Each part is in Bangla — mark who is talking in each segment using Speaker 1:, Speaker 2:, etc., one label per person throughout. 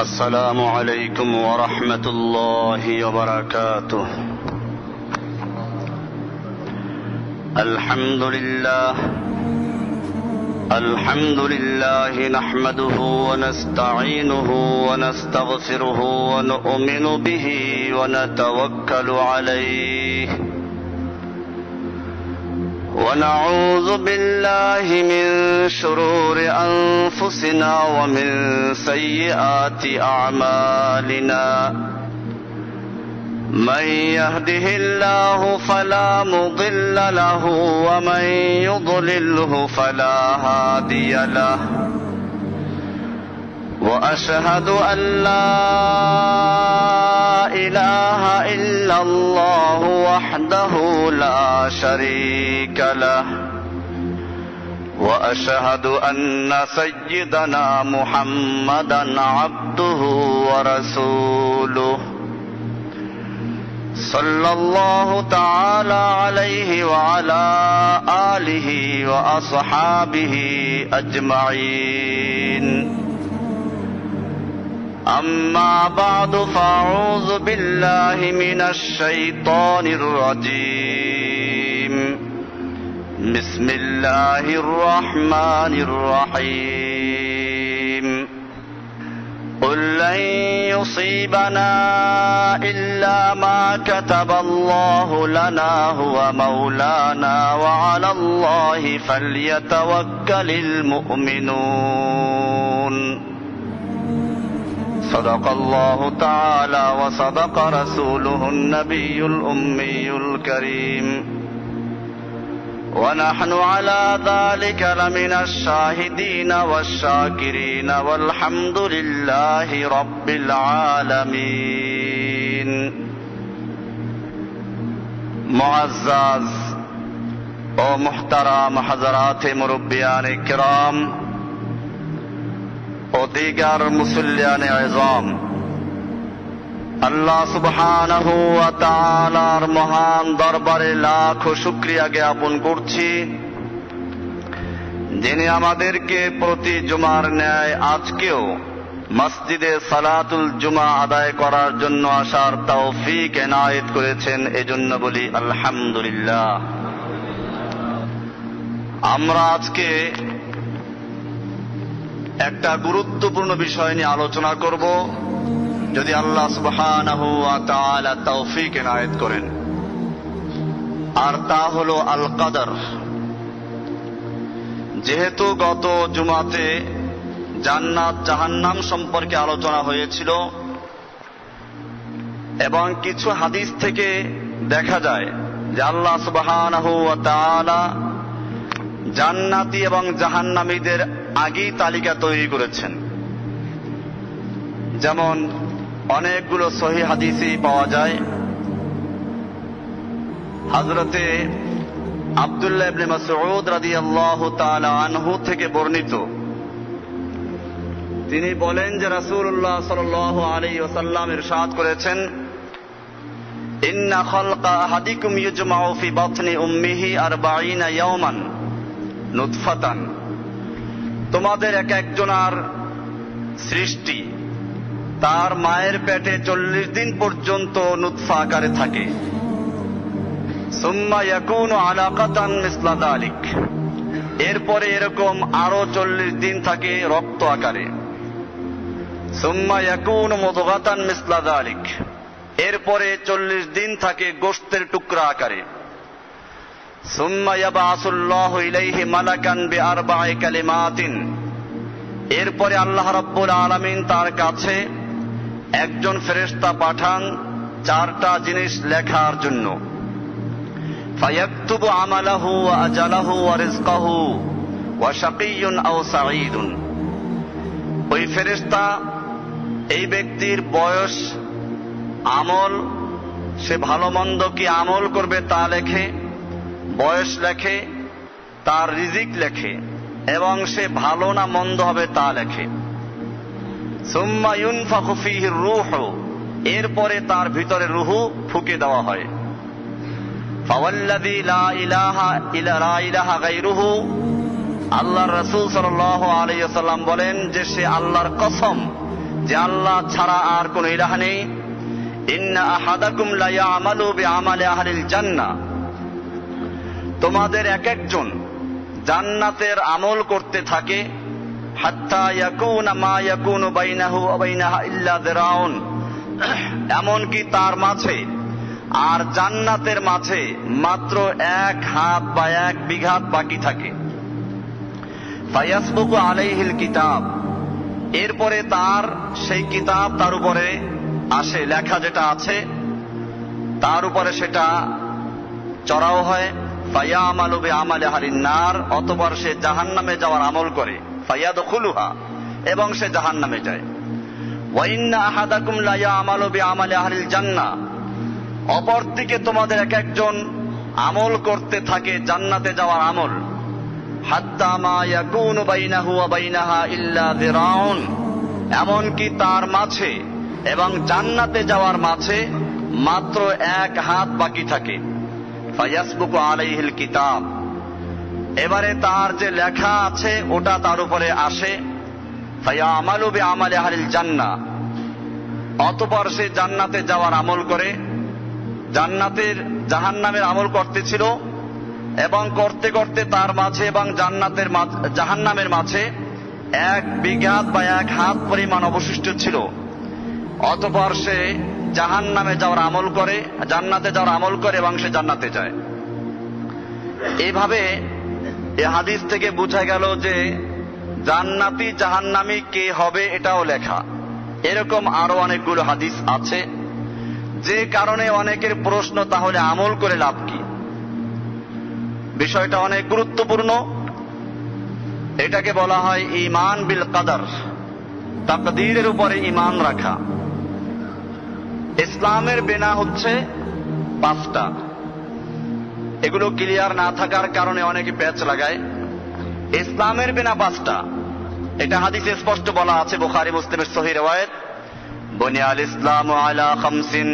Speaker 1: السلام عليكم ورحمة الله وبركاته. الحمد لله نحمده ونستعينه ونستغفره ونؤمن به ونتوكل عليه ونعوذ بالله من شرور أنفسنا ومن سيئات أعمالنا. من يهده الله فلا مضل له ومن يضلله فلا هادي له. وأشهد أن لا إله إلا الله وحده لا شريك له. وأشهد أن سيدنا محمدا عبده ورسوله صلى الله تعالى عليه وعلى آله وأصحابه أجمعين. أما بعد فأعوذ بالله من الشيطان الرجيم. بسم الله الرحمن الرحيم. قل لن يصيبنا إلا ما كتب الله لنا هو مولانا وعلى الله فليتوكل المؤمنون. صدق الله تعالى وصدق رسوله النبي الأمي الكريم. ونحن على ذلك لمن الشاهدين والشاكرين والحمد لله رب العالمين. معزز و محترم حضرات মুরব্বিয়ান کرام ও দিগার মুসল্লিয়ান আযম, আল্লাহ সুবহানাহু ওয়া তাআলার মহান দরবারে লাখো শুকরিয়া জ্ঞাপন করছি, যিনি আমাদেরকে প্রতি জুমার ন্যায় আজকেও মসজিদে সালাতুল জুমা আদায় করার জন্য আসার তৌফিক এনায়েত করেছেন। এজন্য বলি আলহামদুলিল্লাহ। আমরা আজকে একটা গুরুত্বপূর্ণ বিষয় নিয়ে আলোচনা করব, যদি আল্লাহ সুবহানাহু ওয়া তাআলা তৌফিক এনায়েত করেন, আর তা হলো আল কদর। যেহেতু গত জুমাতে জান্নাত জাহান্নাম সম্পর্কে আলোচনা হয়েছিল এবং কিছু হাদিস থেকে দেখা যায় যে আল্লাহ সুবহানাহু ওয়া তাআলা জান্নাতি এবং জাহান্নামীদের আগেই তালিকা তৈরি করেছেন। যেমন অনেকগুলো সহিহ হাদিসে পাওয়া যায়। হযরতে আব্দুল্লাহ ইবনে মাসউদ রাদিয়াল্লাহু তাআলা আনহু থেকে বর্ণিত, তিনি বলেন যে রাসূলুল্লাহ সাল্লাল্লাহু আলাইহি ওয়াসাল্লাম ইরশাদ করেছেন, ইন্না খালকা আহাদিকুম ইউজমাউ ফি বাতনি উম্মিহি 40 ইয়াওমান নুতফাতান। তোমাদের এক একজনের সৃষ্টি তার মায়ের পেটে 40 দিন পর্যন্ত নুতফা আকারে থাকে। সুম্মা ইয়াকুনু আলাকাতান মিসলা যালিক, এরপরে এরকম আরো 40 দিন থাকে রক্ত আকারে। সুম্মা ইয়াকুনু মুদগাতান মিসলা যালিক, এরপরে 40 দিন থাকে গোশতের টুকরা আকারে। সুম্মা ইয়াবআসুল্লাহু ইলাইহি মালাকান বিআরবা'i কালিমাতিন, এরপরে আল্লাহ রাব্বুল আলামিন তার কাছে একজন ফেরেশতা পাঠান 4টা জিনিস লেখার জন্য। ফায়াকতুবু আমালাহু ওয়া আজালাহু ওয়া রিজকাহু ওয়া শাকিয়্যুন আও সাঈদুন। ওই ফেরেশতা এই ব্যক্তির বয়স, আমল, সে ভালো মন্দ কি আমল করবে তা লেখে, বয়স লেখে, তার রিজিক লেখে এবং সে ভালো না মন্দ হবে তা লেখে। সুম্মা ইউনফাখু ফীহি রূহ, এরপরে তার ভিতরে রূহু ফুঁকে দেওয়া হয়। ফাওয়াল্লাযী লা ইলাহা গায়রুহু, আল্লাহর রাসূল সাল্লাল্লাহু আলাইহি ওয়াসাল্লাম বলেন যে সে আল্লাহর কসম যে আল্লাহ ছাড়া আর কোন ইলাহ নেই। ইন্না আহাদাকুম লা ইয়ামালু বিআমালি আহলিল জান্নাহ, তোমাদের এক একজন জান্নাতের আমল করতে থাকে, হাত্তা ইয়াকুনা মা ইয়াকুনু বাইনাহু ওয়া বাইনাহা ইল্লা যিরাউন, এমনকি তার মাঝে আর জান্নাতের মাঝে মাত্র 1 হাত বা 1 বিঘাত বাকি থাকে। ফায়াসবুকু আলাইহিল কিতাব, এরপরে তার সেই কিতাব তার উপরে আসে, লেখা যেটা আছে তার উপরে সেটা চড়াও হয়। ফায়ামালু বিআমালি আহলিন নার, অতঃপর সে জাহান্নামে যাওয়ার আমল করে। ফায়াদখুলুহা, এবং সে জাহান্নামে যায়। ওয়া ইন্না আহাদাকুম লা ইয়ামালু বিআমালি আহলিল জান্নাহ, অপরদিকে তোমাদের এক একজন আমল করতে থাকে জান্নাতে যাওয়ার আমল। হাত্তা মা ইয়াকুনু বাইনাহু ওয়া বাইনাহা ইল্লা যিরাউন, এমনকি তার মাঝে এবং জান্নাতে যাওয়ার মাঝে মাত্র 1 হাত বাকি থাকে। ফায়াসবুকু আলাইহিল কিতাব, এবারে তার যে লেখা আছে ওটা তার উপরে আসে। ফায়ামালু বিআমালি আহলিল জান্নাহ, অতঃপর সে জান্নাতে যাওয়ার আমল করে। জাহান্নামের আমল করতেছিল এবং করতে করতে তার মাঝে এবং জাহান্নামের মাঝে 1 বিঘাত বা 1 হাত পরিমাণ অবশিষ্ট ছিল। অতঃপর সে জাহান্নামে যাওয়ার আমল করে, জান্নাতে যাওয়ার আমল করে এবং সে জান্নাতে যায়। এইভাবে এ হাদিস থেকে বোঝা গেল যে জান্নাতি জাহান্নামী কে হবে এটাও লেখা। এরকম আরো অনেকগুলো হাদিস আছে, যে কারণে অনেকের প্রশ্ন, তাহলে আমল করে লাভ কি? বিষয়টা অনেক গুরুত্বপূর্ণ। এটাকে বলা হয় ঈমান বিল কদর, তাকদীরের উপরে ঈমান রাখা। ইসলামের বিনা হচ্ছে 5টা, এগুলো ক্লিয়ার না থাকার কারণে অনেকে প্যাচ লাগায়। ইসলামের বিনা 5টা, এটা হাদিসে স্পষ্ট বলা আছে, বুখারী মুসলিমের সহিহ riwayat, বুনিয়াল ইসলামু আলা খামসিন,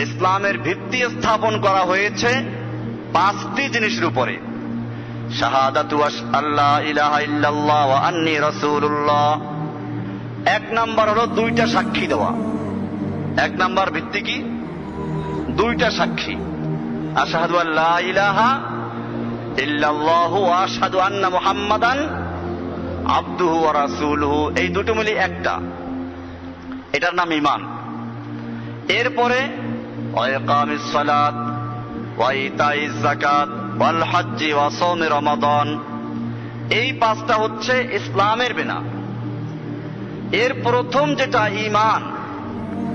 Speaker 1: ইসলামের ভিত্তি স্থাপন করা হয়েছে 5টি জিনিসের উপরে। শাহাদাতু আল্লা ইলাহা ইল্লাল্লাহ ওয়া আন্নী রাসূলুল্লাহ, 1 নাম্বার হলো 2টা সাক্ষী দেওয়া। 1 নাম্বার ভিত্তি কি? 2টা সাক্ষী। আশহাদু আল্লা ইলাহা ইল্লাল্লাহু ওয়া আশহাদু আন্না মুহাম্মাদান আবদুহু ওয়া রাসূলুহু, এই দুটো মিলে একটা, এটার নাম ঈমান। এরপরে ওয়া ইকামিস সালাত ওয়া ইতাইজ যাকাত ওয়াল হজ্জ ওয়া সাওম রমাদান, এই 5টা হচ্ছে ইসলামের বিনা। এর প্রথম যেটা ঈমান,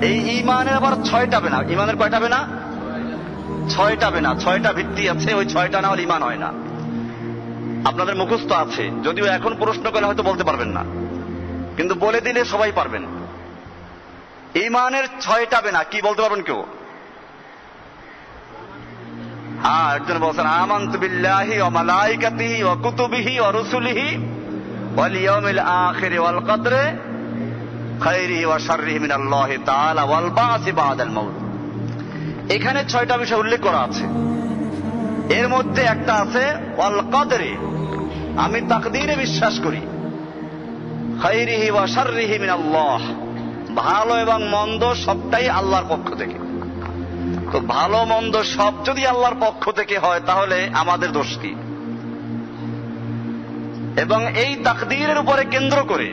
Speaker 1: এই ঈমানের আবার 6টা বিনা। ঈমানের কয়টা বিনা? 6টা বিনা, 6টা ভিত্তি আছে, ওই 6টা না হলে ঈমান হয় না। আপনাদের মুখস্থ আছে, যদিও এখন প্রশ্ন করলে হয়তো বলতে পারবেন না, কিন্তু বলে দিলে সবাই পারবেন। ঈমানের 6টা বিনা কি বলতে পারবেন কেউ? হ্যাঁ, একজন বলছেন আমানতু বিল্লাহি ওয়া মালাইকাতিহি ওয়া কুতুবিহি ওয়া রুসুলিহি ওয়াল ইয়াউমিল আখির ওয়াল কদরি খায়রিহি ওয়া শাররিহি মিনাল্লাহি তাআলা ওয়াল বা'সি বা'দাল মাউত। এখানে 6টা বিষয় উল্লেখ করা আছে। এর মধ্যে একটা আছে ওয়াল কদরি, আমি তাকদীরে বিশ্বাস করি। খায়রিহি ওয়া শাররিহি মিনাল্লাহ, ভালো এবং মন্দ সবটাই আল্লাহর পক্ষ থেকে। তো ভালো মন্দ সব যদি আল্লাহর পক্ষ থেকে হয় তাহলে আমাদের দোষ কি? এবং এই তাকদীরের উপরে কেন্দ্র করে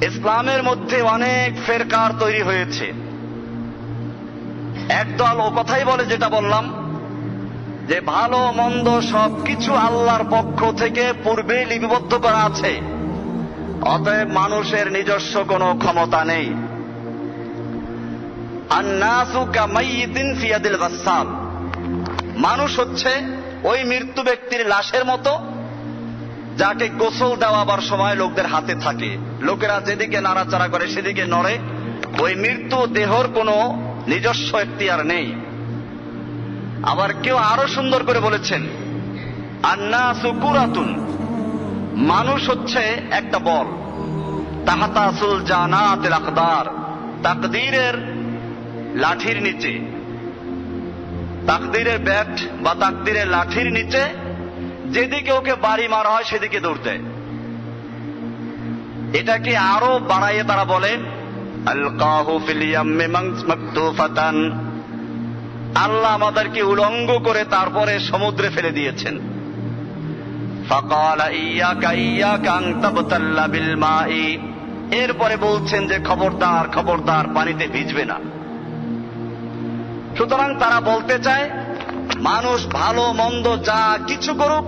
Speaker 1: ইসলামের মধ্যে অনেক ফেরকার তৈরি হয়েছে। একদল ও কথাই বলে, যেটা বললাম, যে ভালো মন্দ সবকিছু আল্লাহর পক্ষ থেকে পূর্বে লিপিবদ্ধ করা আছে, অতএব মানুষের নিজস্ব কোনো ক্ষমতা নেই। আন্নাসু কামাইয়িতিন ফি ইয়াদিল গাসসাল, মানুষ হচ্ছে ওই মৃত্যু ব্যক্তির লাশের মতো, যাকে গোসল দেওয়াবার সময় লোকদের হাতে থাকে। লোকেরা যেদিকে নাড়াচাড়া করে সেদিকে নড়ে। ওই মৃত্যু দেহর কোনো নিজস্ব এখতিয়ার নেই। আবার কেউ আরো সুন্দর করে বলেছেন, আন্নাসু কুরাতুন, মানুষ হচ্ছে একটা বল, তাহাতা সুল জানাতিল আকদার, তাকদীরের লাঠির নিচে, তাকদীরের ব্যাট বা তাকদীরের লাঠির নিচে যেদিকে ওকে বাড়ি মারা হয় সেদিকে দৌড় দেয়। এটাকে আরো বাড়াইয়ে তারা বলে আলকাহু ফিল ইয়াম্মি মাকতুফাতান, আল্লাহ আমাদেরকে উলঙ্গ করে তারপরে সমুদ্রে ফেলে দিয়েছেন। ফাকালা ইয়াকা ইয়াকা আন তাবতাল্লা বিল মাই, এরপরে বলছেন যে খবরদার খবরদার পানিতে ভিজবে না। সুতরাং তারা বলতে চায় মানুষ ভালো মন্দ যা কিছু করুক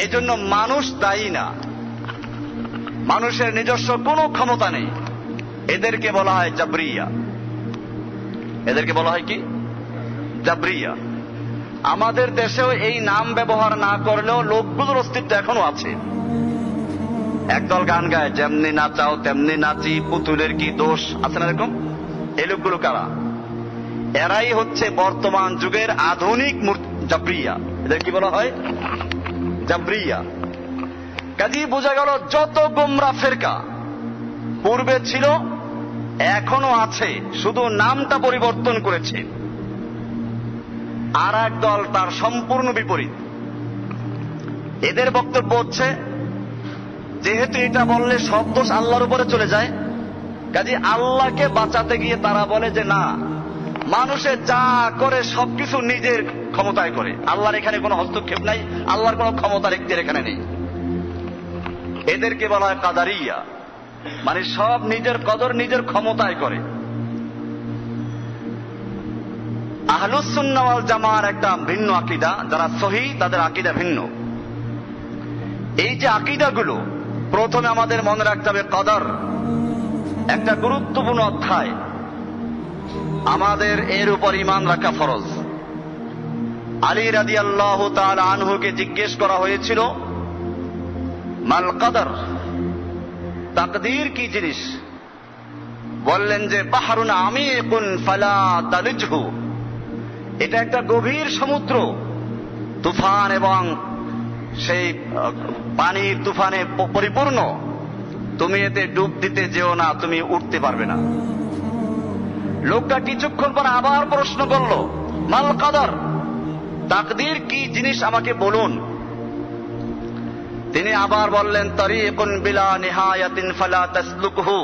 Speaker 1: এজন্য মানুষ দায়ী না, মানুষের নিজস্ব কোনো ক্ষমতা নেই। এদেরকে বলা হয় জাবরিয়া। এদেরকে বলা হয় কি? জাবরিয়া। আমাদের দেশেও এই নাম ব্যবহার না করলেও লোকগুলোর অস্তিত্ব এখনো আছে। একদল গান গায়, যেমনি নাচাও তেমনি নাচি, পুতুলের কি দোষ, আছে না এরকম? এই লোকগুলো কারা? এরাই হচ্ছে বর্তমান যুগের আধুনিক জাবরিয়া। এদের কি বলা হয়? জাবরিয়া। কাজেই বোঝা গেল যত গোমরা ফেরকা পূর্বে ছিল এখনো আছে, শুধু নামটা পরিবর্তন করেছে। আর এক দল তার সম্পূর্ণ বিপরীত। এদের বক্তব্য হচ্ছে যেহেতু এটা বললে সব দোষ আল্লাহর উপরে চলে যায়, কাজে আল্লাহকে বাঁচাতে গিয়ে তারা বলে যে না, মানুষের যা করে সবকিছু নিজের ক্ষমতায় করে, আল্লাহর এখানে কোনো হস্তক্ষেপ নাই, আল্লাহর কোনো ক্ষমতার এখতিয়ার এখানে নেই। এদেরকে বলা হয় কাদারিয়া, মানে সব নিজের কদর নিজের ক্ষমতায় করে। আহলুস সুন্নাহ ওয়াল জামার একটা ভিন্ন আকীদা, যারা সহিহ তাদের আকীদা ভিন্ন। এই যে আকীদাগুলো, প্রথমে আমাদের মনে রাখতে হবে কদর একটা গুরুত্বপূর্ণ অধ্যায়, আমাদের এর উপর ঈমান রাখা ফরজ। আলী রাদিয়াল্লাহু তাআলা আনহুকে জিজ্ঞেস করা হয়েছিল মাল কদর, তাকদীর কি জিনিস? বললেন যে বাহরুন আমিকুন ফালা তালিজহু, এটা একটা গভীর সমুদ্র, তুফান এবং সেই পানির তুফানে পরিপূর্ণ, তুমি এতে ডুব দিতে যেও না, তুমি উঠতে পারবে না। লোকটা কিছুক্ষণ পর আবার প্রশ্ন করলো মাল কদর, তাকদীর কি জিনিস আমাকে বলুন। তিনি আবার বললেন তরিকুন বিলা নিহায়াতিন ফালা তাসলুকহু,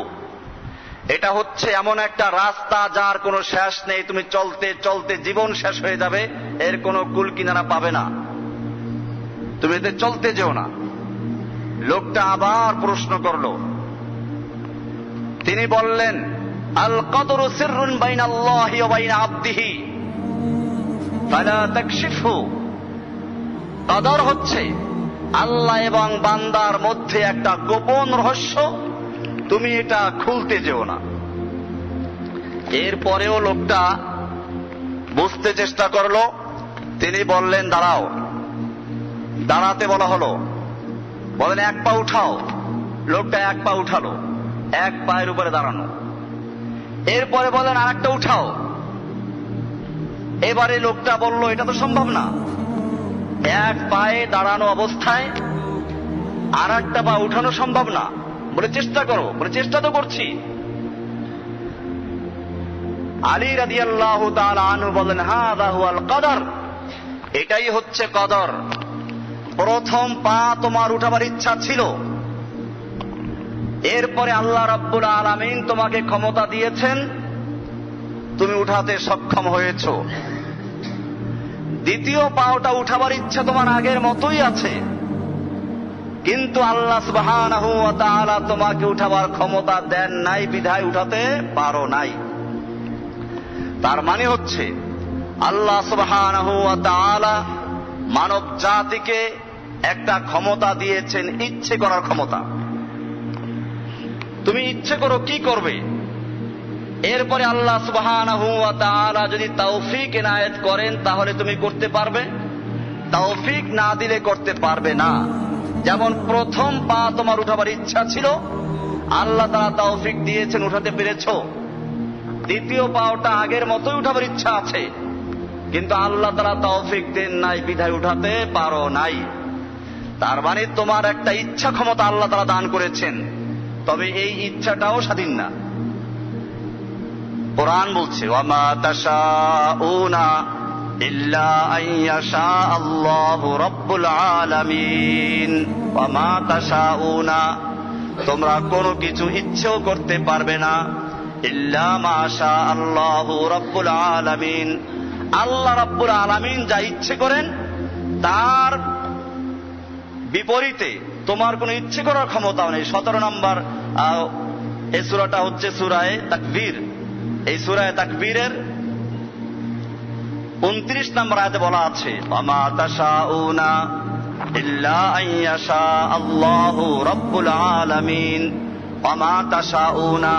Speaker 1: এটা হচ্ছে এমন একটা রাস্তা যার কোনো শেষ নেই, তুমি চলতে চলতে জীবন শেষ হয়ে যাবে, এর কোনো কুল কিনারা পাবে না, তুমি এতে চলতে যেও না। লোকটা আবার প্রশ্ন করলো, তিনি বললেন আল কদরু সিররুন বাইনাল্লাহি ওয়া বাইনা আবদিহি ফালা তাকশিফহু, কদর হচ্ছে আল্লাহ এবং বান্দার মধ্যে একটা গোপন রহস্য, তুমি এটা খুলতে যেও না। এরপরেও লোকটা বুঝতে চেষ্টা করলো, তিনি বললেন দাঁড়াও। দাঁড়াতে বলা হলো, বলেন এক পা উঠাও। লোকটা এক পা উঠালো, এক পায়ের উপরে দাঁড়ানো। এরপরে বলেন আর একটা উঠাও। এবারে লোকটা বলল এটা তো সম্ভব না, এক পায়ে দাঁড়ানো অবস্থায় আর একটা পা উঠানো সম্ভব না। বলে চেষ্টা করো। বলে চেষ্টা তো করছি। আলী রাদিয়াল্লাহু তাআলা আনহু বলেন হাযা হুয়াল কদর, এটাই হচ্ছে কদর। প্রথম পা তোমার উঠাবার ইচ্ছা ছিল, এরপরে আল্লাহ রাব্বুল আলামিন তোমাকে ক্ষমতা দিয়েছেন, তুমি উঠাতে সক্ষম হয়েছ। দ্বিতীয় পাওটা উঠাবার ইচ্ছা তোমার আগের মতোই আছে, কিন্তু আল্লাহ সুবহানাহু ওয়া তাআলা তোমাকে উঠাবার ক্ষমতা দেন নাই, বিধায় উঠাতে পারো নাই। তার মানে হচ্ছে আল্লাহ সুবহানাহু ওয়া তাআলা মানব জাতিকে একটা ক্ষমতা দিয়েছেন, ইচ্ছে করার ক্ষমতা। তুমি ইচ্ছে করো কি করবে। এরপরে আল্লাহ সুবহানাহু ওয়া তাআলা যদি তৌফিক এনায়েত করেন তাহলে তুমি করতে পারবে, তৌফিক না দিলে করতে পারবে না। যেমন প্রথম পা তোমার উঠাবার ইচ্ছা ছিল, আল্লাহ তাআলা তৌফিক দিয়েছেন, উঠাতে পেরেছো। দ্বিতীয় পাওটা আগের মতোই উঠাবার ইচ্ছা আছে, কিন্তু আল্লাহ তাআলা তৌফিক দেন নাই, বিধায় উঠাতে পারো নাই। তার মানে তোমার একটা ইচ্ছা ক্ষমতা আল্লাহ তাআলা দান করেছেন, তবে এই ইচ্ছাটাও স্বাধীন না। কোরআন বলছে ওয়ামা তাশাউনা ইল্লা আইয়াশা আল্লাহু রাব্বুল আলামিন। ওয়ামা তাশাউনা, তোমরা কোনো কিছু ইচ্ছেও করতে পারবে না ইল্লা মা শা আল্লাহু রাব্বুল আলামিন, আল্লাহ রাব্বুল আলামিন যা ইচ্ছে করেন তার বিপরীতে তোমার কোনো ইচ্ছে করার ক্ষমতা নেই। 17 নম্বর এই সূরাটা হচ্ছে সূরায়ে তাকবীর। এই সূরায়ে তাকবীরের 29 নম্বর আয়াতে বলা আছে, ওয়ামা তাশাউনা ইল্লা আইয়াশা আল্লাহু রাব্বুল আলামিন। ওয়ামা তাশাউনা,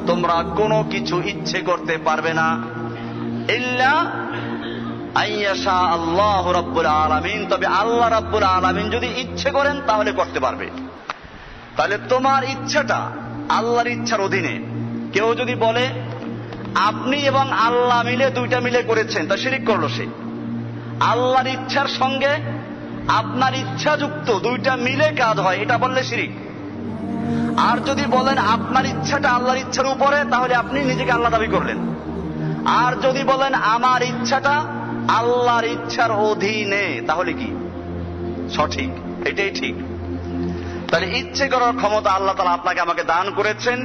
Speaker 1: তোমরা কোনো কিছু ইচ্ছে করতে পারবে না ইল্লা আইয়াশা আল্লাহু রাব্বুল আলামিন, তবে আল্লাহ রাব্বুল আলামিন যদি ইচ্ছে করেন তাহলে করতে পারবে। তাহলে তোমার ইচ্ছাটা আল্লাহর ইচ্ছার অধীনে। কেউ যদি বলে আপনি এবং আল্লাহ মিলে দুইটা মিলে করেছেন, তা শিরক করলো সে। আল্লাহর ইচ্ছার সঙ্গে আপনার ইচ্ছা যুক্ত দুইটা মিলে কাজ হয়, এটা বললে শিরক। আর যদি বলেন আপনার ইচ্ছাটা আল্লাহর ইচ্ছার উপরে, তাহলে আপনি নিজেকে আল্লাহ দাবি করলেন। আর যদি বলেন আমার ইচ্ছাটা আল্লাহর ইচ্ছার অধীনে, তাহলে কি সঠিক? এটাই ঠিক। তাহলে ইচ্ছে করার ক্ষমতা আল্লাহ তাআলা আপনাকে আমাকে দান করেছেন,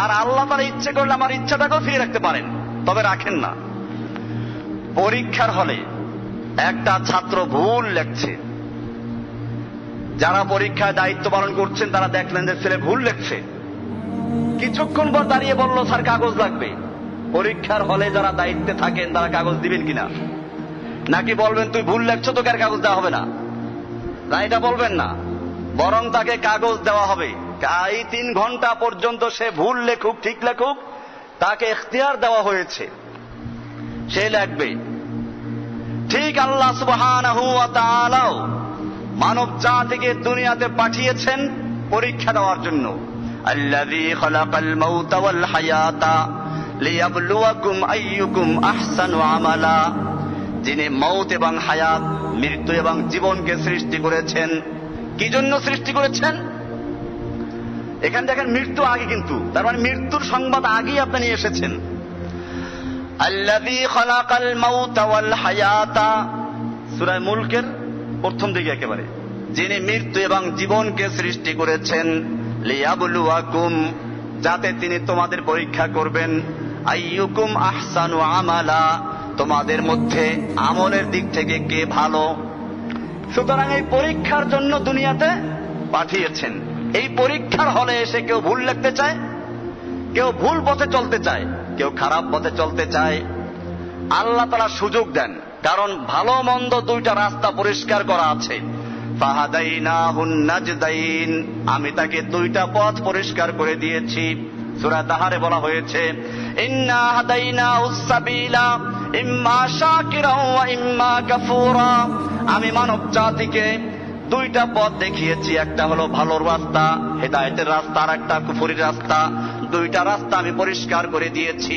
Speaker 1: আর আল্লাহ তাআলা ইচ্ছে করলে আমার ইচ্ছাটাকেও ফিরিয়ে রাখতে পারেন, তবে রাখেন না। পরীক্ষার হলে একটা ছাত্র ভুল লেখছে, যারা পরীক্ষায় দায়িত্ব পালন করছেন তারা দেখলেন যে ছেলে ভুল লেখছে। কিছুক্ষণ পর দাঁড়িয়ে বলল স্যার কাগজ লাগবে। পরীক্ষার হলে যারা দায়িত্বে থাকেন তারা কাগজ দিবেন কিনা? নাকি বলবেন তুই ভুল লেখছো, তোকে আর কাগজ দেওয়া হবে না? না, এটা বলবেন না, বরং তাকে কাগজ দেওয়া হবে। এই 3 ঘন্টা পর্যন্ত সে ভুল লেখুক ঠিক লেখুক, তাকে ইখতিয়ার দেওয়া হয়েছে, সে লিখবে। ঠিক আল্লাহ সুবহানাহু ওয়া তাআলা মানব জাতিকে দুনিয়াতে পাঠিয়েছেন পরীক্ষা দেওয়ার জন্য। আল্লাযী খালাকাল মাউতা ওয়াল হায়াতা লিয়াবলুয়াকুম আইয়ুকুম আহসানু আমালা, যিনি মৌত এবং হায়াত, মৃত্যু এবং জীবনকে সৃষ্টি করেছেন। কি জন্য সৃষ্টি করেছেন? এখানে দেখেন মৃত্যু আগে, কিন্তু তার মানে মৃত্যুর সংবাদ আগেই আপনি নিয়ে এসেছেন। আল্লাযী খালাকাল মাউতা ওয়াল হায়াতা, সূরা মুলকের প্রথম দিকে একেবারে, যিনি মৃত্যু এবং জীবনকে সৃষ্টি করেছেন, লিয়াবলুয়াকুম, যাতে তিনি তোমাদের পরীক্ষা করবেন, আইয়ুকুম আহসানু আমালা, তোমাদের মধ্যে আমলের দিক থেকে কে ভালো। সুতরাং এই পরীক্ষার জন্য দুনিয়াতে পাঠিয়েছেন। এই পরীক্ষার হলে এসে কেউ ভুল লিখতে চায়, কেউ ভুল পথে চলতে চায়, কেউ খারাপ পথে চলতে চায়। আল্লাহ তাআলা সুযোগ দেন, কারণ ভালো মন্দ দুইটা রাস্তা পরিষ্কার করা আছে। ফাহাদাইনাহুন নাজদাইন, আমি তাকে দুইটা পথ পরিষ্কার করে দিয়েছি। সূরা তাহারে বলা হয়েছে, ইন্না হাদাইনাহুস সাবিলা ইম্মা শাকিরা ওয়া ইম্মা কাফুরা, আমি মানব জাতিকে দুইটা পথ দেখিয়েছি, একটা হলো ভালোর রাস্তা, হেদায়েতের রাস্তা, আর একটা কুফরির রাস্তা। দুইটা রাস্তা আমি পরিষ্কার করে দিয়েছি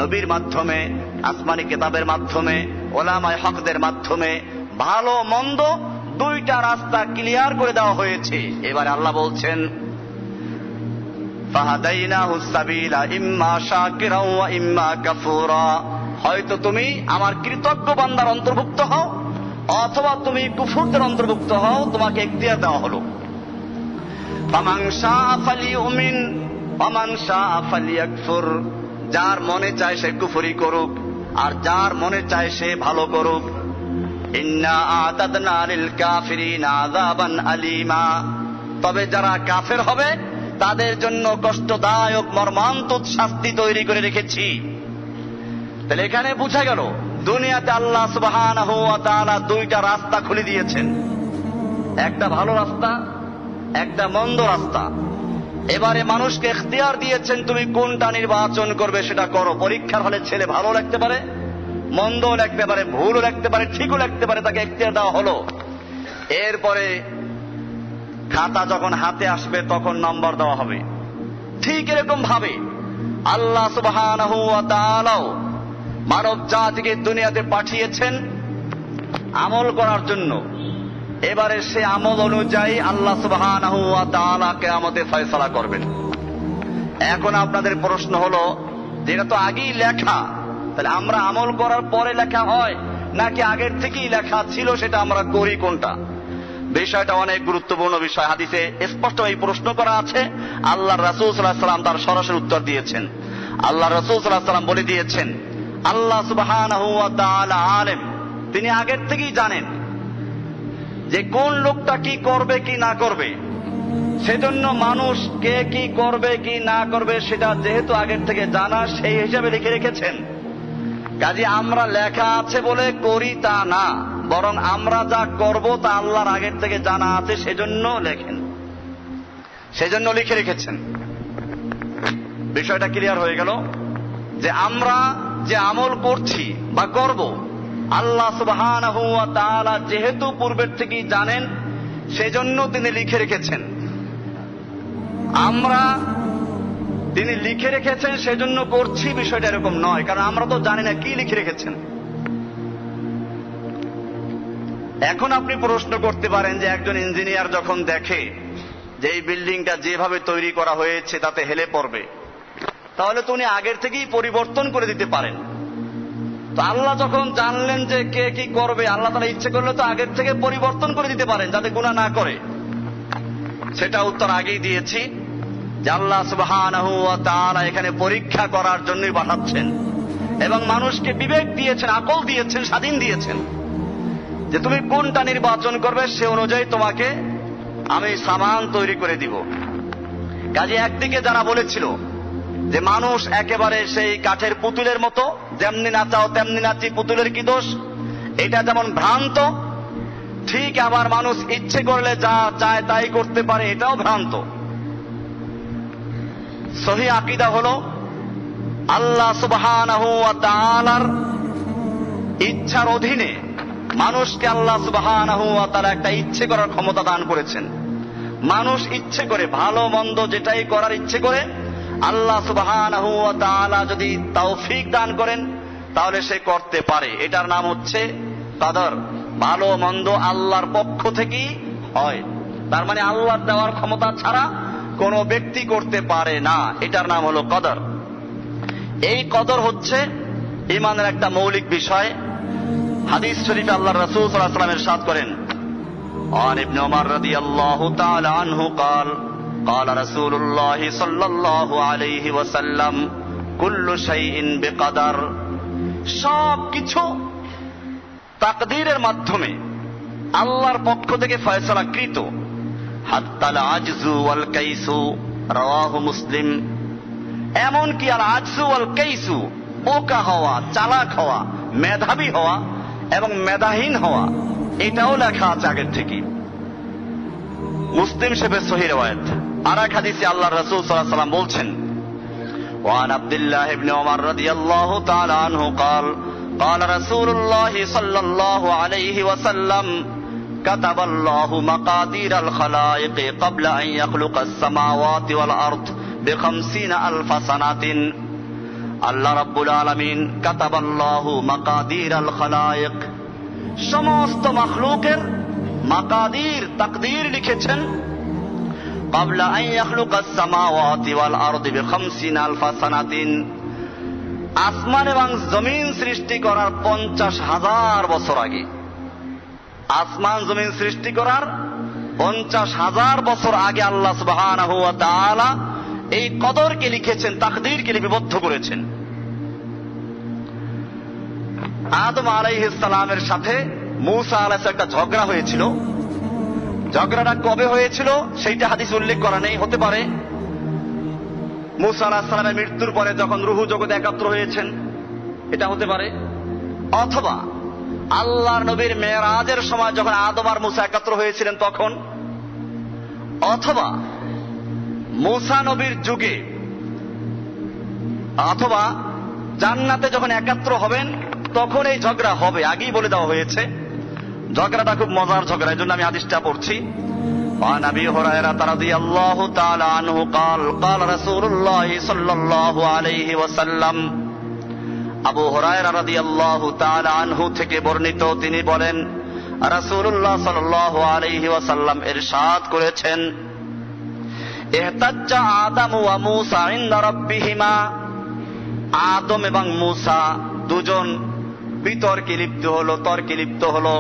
Speaker 1: নবীর মাধ্যমে, আসমানি কিতাবের মাধ্যমে, উলামায়ে হকদের মাধ্যমে। ভালো মন্দ দুইটা রাস্তা ক্লিয়ার করে দেওয়া হয়েছে। এবারে আল্লাহ বলছেন, ফাহাদাইনাহুস সাবিলা ইম্মা শাকিরা ওয়া ইম্মা কাফুরা, হয়তো তুমি আমার কৃতজ্ঞ বান্দার অন্তর্ভুক্ত হও, অথবা তুমি কুফরদের অন্তর্ভুক্ত হও, তোমাকে ইখতিয়ার দেওয়া হলো। ফামান শাআ ফালিউমিন ওয়া মান শাআ ফালিয়াকফুর, যার মনে চায় সে কুফরি করুক, আর যার মনে চায় সে ভালো করুক। ইন্না আ'তাদনা লিল কাফিরিনা আযাবান আলীমা, তবে যারা কাফের হবে তাদের জন্য কষ্টদায়ক মর্মান্তিক শাস্তি তৈরি করে রেখেছি। তাহলে এখানে বোঝা গেল দুনিয়াতে আল্লাহ সুবহানাহু ওয়া তাআলা দুইটা রাস্তা খুলে দিয়েছেন, একটা ভালো রাস্তা, একটা মন্দ রাস্তা। এবারে মানুষকে ইখতিয়ার দিয়েছেন তুমি কোনটা নির্বাচন করবে সেটা করো। পরীক্ষার হলে ছেলে ভালো লিখতে পারে, মন্দও লিখতে পারে, ভুলও লিখতে পারে, ঠিকও লিখতে পারে, তাকে ইখতিয়ার দেওয়া হলো। এরপরে খাতা যখন হাতে আসবে তখন নম্বর দেওয়া হবে। ঠিক এরকম ভাবে আল্লাহ সুবহানাহু ওয়া তাআলা মানব জাতিকে দুনিয়াতে পাঠিয়েছেন আমল করার জন্য। এবারে সে আমল অনুযায়ী আল্লাহ সুবহানাহু ওয়া তাআলা কিয়ামতে ফয়সালা করবেন। এখন আপনাদের প্রশ্ন হলো, যেটা তো আগেই লেখা, তাহলে আমরা আমল করার পরে লেখা হয় নাকি আগের থেকেই লেখা ছিল, সেটা আমরা করি কোনটা? বিষয়টা অনেক গুরুত্বপূর্ণ বিষয়। হাদিসে স্পষ্ট এই প্রশ্ন করা আছে, আল্লাহর রাসূল সাল্লাল্লাহু আলাইহি ওয়াসাল্লাম তার সরাসরি উত্তর দিয়েছেন। আল্লাহর রাসূল সাল্লাল্লাহু আলাইহি ওয়াসাল্লাম বলে দিয়েছেন, আল্লাহ সুবহানাহু ওয়া তাআলা আলেম, তিনি আগের থেকেই জানেন যে কোন লোকটা কি করবে কি না করবে। সেজন্য মানুষ কে কি করবে কি না করবে সেটা যেহেতু আগের থেকে জানা, সেই হিসাবে লিখে রেখেছেন। কাজে আমরা লেখা আছে বলে করি তা না, বরং আমরা যা করব তা আল্লাহর আগের থেকে জানা আছে, সেজন্য লেখেন, সেজন্য লিখে রেখেছেন। বিষয়টা ক্লিয়ার হয়ে গেল যে আমরা যে আমল করছি বা করব, আল্লাহ সুবহানাহু ওয়া তাআলা যেহেতু পূর্বের থেকেই জানেন, সেজন্য তিনি লিখে রেখেছেন। আমরা তিনি লিখে রেখেছেন সেজন্য করছি, বিষয়টা এরকম নয়, কারণ আমরা তো জানি না কি লিখে রেখেছেন। এখন আপনি প্রশ্ন করতে পারেন যে একজন ইঞ্জিনিয়ার যখন দেখে যে এই বিল্ডিংটা যেভাবে তৈরি করা হয়েছে তাতে হেলে পড়বে, তাহলে তো উনি আগের থেকেই পরিবর্তন করে দিতে পারেন। তো আল্লাহ যখন জানলেন যে কে কি করবে, আল্লাহ তাআলা ইচ্ছে করলে তো আগের থেকে পরিবর্তন করে দিতে পারেন যাতে গুনাহ না করে। সেটা উত্তর আগেই দিয়েছি যে আল্লাহ সুবহানাহু ওয়া তাআলা এখানে পরীক্ষা করার জন্যই পাঠাচ্ছেন, এবং মানুষকে বিবেক দিয়েছেন, আকল দিয়েছেন, স্বাধীন দিয়েছেন যে তুমি কোনটা নির্বাচন করবে, সে অনুযায়ী তোমাকে আমি সামান তৈরি করে দিব। কাজে একদিকে যারা বলেছিল যে মানুষ একেবারে সেই কাঠের পুতুলের মতো, যেমনি নাচাও তেমনি নাচি, পুতুলের কি দোষ, এটা যেমন ভ্রান্ত, ঠিক আবার মানুষ ইচ্ছে করলে যা চায় তাই করতে পারে, এটাও ভ্রান্ত। সহিহ আকীদা হলো আল্লাহ সুবহানাহু ওয়া তাআলার ইচ্ছার অধীনে মানুষকে আল্লাহ সুবহানাহু ওয়া তাআলা একটা ইচ্ছে করার ক্ষমতা দান করেছেন। মানুষ ইচ্ছে করে ভালো মন্দ যেটাই করার ইচ্ছে করে, আল্লাহ সুবহানাহু ওয়া তাআলা যদি তৌফিক দান করেন তাহলে সে করতে পারে। এটার নাম হচ্ছে কদর। ভালো মন্দ আল্লাহর পক্ষ থেকেই হয়, তার মানে আল্লাহর দেওয়ার ক্ষমতা ছাড়া কোনো ব্যক্তি করতে পারে না। এটার নাম হলো কদর। এই কদর হচ্ছে ঈমানের একটা মৌলিক বিষয়। হাদিস শরীফে আল্লাহর রাসূল সাল্লাল্লাহু আলাইহি ওয়াসাল্লাম ইরশাদ করেন, আন ইবনে ওমর রাদিয়াল্লাহু তাআলা আনহু قال قال رسول الله صلى الله عليه وسلم كل شيء بقدر, সব কিছু তাকদীরের মাধ্যমে আল্লাহর পক্ষ থেকে ফয়সালাকৃত। হাত্তাল আজজু ওয়াল কাইসু, রাওয়াহু মুসলিম। এমন কি আল আজজু ওয়াল কাইসু, বোকা হওয়া, চালাক হওয়া, মেধাবী হওয়া এবং মেধাহীন হওয়া, এটাও লেখা আছে আগের থেকে। মুসলিম শরীফের সহিহ riwayat। আর এক হাদিসে আল্লাহর রাসূল সাল্লাল্লাহু আলাইহি ওয়াসাল্লাম বলছেন, ওয়ান আব্দুল্লাহ ইবনে ওমর রাদিয়াল্লাহু তাআলা আনহু قال قال رسول الله صلى الله عليه وسلم كتب الله مقادير الخلائق قبل أن يخلق السماوات والأرض ب50,000 سنة। আল্লাহ রাব্বুল আলামিন কাতাবাল্লাহু মাকাদিরাল খালায়েক, সমস্ত মাখলুকের মাকাদির তাকদীর লিখেছেন, ক্বাবলা আন ইয়াখলুকাস সামাওয়াতি ওয়াল আরদি ব50,000 সানাতিন, আসমান এবং জমিন সৃষ্টি করার 50,000 বছর আগে। আসমান জমিন সৃষ্টি করার 50,000 বছর আগে আল্লাহ সুবহানাহু ওয়া তাআলা এই কদরকে লিখেছেন, তাকদীরকে লিপিবদ্ধ করেছেন। আদম আলাইহিস সালামের সাথে মূসা আলাইহিস সালামের একটা ঝগড়া হয়েছিল। ঝগড়াটা কবে হয়েছিল সেইটা হাদিস উল্লেখ করা নেই। হতে পারে মূসা আলাইহিস সালামের মৃত্যুর পরে যখন রূহ জগতে একত্র হয়েছেন, এটা হতে পারে। অথবা আল্লাহর নবীর মেরাজের সময় যখন আদম আর মূসা একত্র হয়েছিলেন তখন, অথবা মূসা নবীর যুগে, অথবা জান্নাতে যখন একাত্র হবেন তখন এই ঝগড়া হবে, আগেই বলে দেওয়া হয়েছে। ঝগড়াটা খুব মজার ঝগড়া, এই জন্য আমি হাদিসটা পড়ছি। وعن ابي هريره رضي الله تعالى عنه قال قال رسول الله صلى الله عليه وسلم, আবু হুরায়রা রাদিয়াল্লাহু তাআলা আনহু থেকে বর্ণিত, তিনি বলেন রাসূলুল্লাহ সাল্লাল্লাহু আলাইহি ওয়াসাল্লাম ইরশাদ করেছেন, ইহতাজ্জা আদম ওয়া মূসা ইনদা রাব্বিহিমা, আদম এবং মূসা দুজন বিতর্কে লিপ্ত হলো, তর্কে লিপ্ত হলো।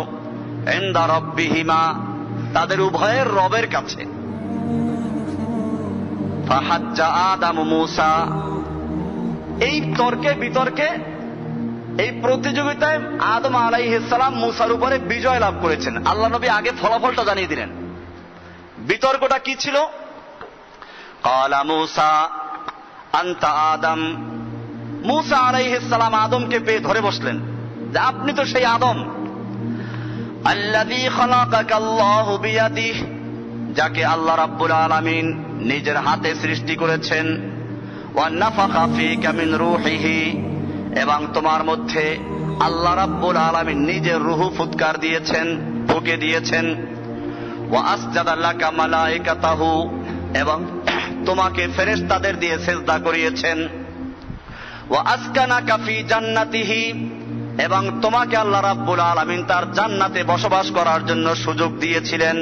Speaker 1: ইনদা রাব্বিহিমা, তাদের উভয়ের রবের কাছে। ফাহাজ্জা আদম মূসা, এই তর্কে বিতর্কে, এই প্রতিযোগিতায় আদম আলাইহিস সালাম মূসার উপরে বিজয় লাভ করেছেন। আল্লাহ নবী আগে ফলাফলটা জানিয়ে দিলেন। বিতর্কটা কি ছিল? ক্বালা মূসা আনতা আদম, মূসা আলাইহিস সালাম আদমকে পেয়ে ধরে বসলেন যে আপনি তো সেই আদম। আল্লাযী খালাকাকাল্লাহু বিয়াদিহি, যাকে আল্লাহ রাব্বুল আলামিন নিজের হাতে সৃষ্টি করেছেন। ওয়া নাফাখা ফীকা মিন রূহিহি, এবং তোমার মধ্যে আল্লাহ রাব্বুল আলামিন নিজের রূহ ফুৎকার দিয়েছেন, ফুঁকে দিয়েছেন। ওয়া আসজাদা লাকা মালায়েকাতাহু, এবং তোমাকে ফেরেশতাদের দিয়ে সিজদা করিয়েছেন। ওয়া আসকানাকা ফি জান্নাতিহি, এবং তোমাকে আল্লাহ রাব্বুল আলামিন তার জান্নাতে বসবাস করার জন্য সুযোগ দিয়েছিলেন।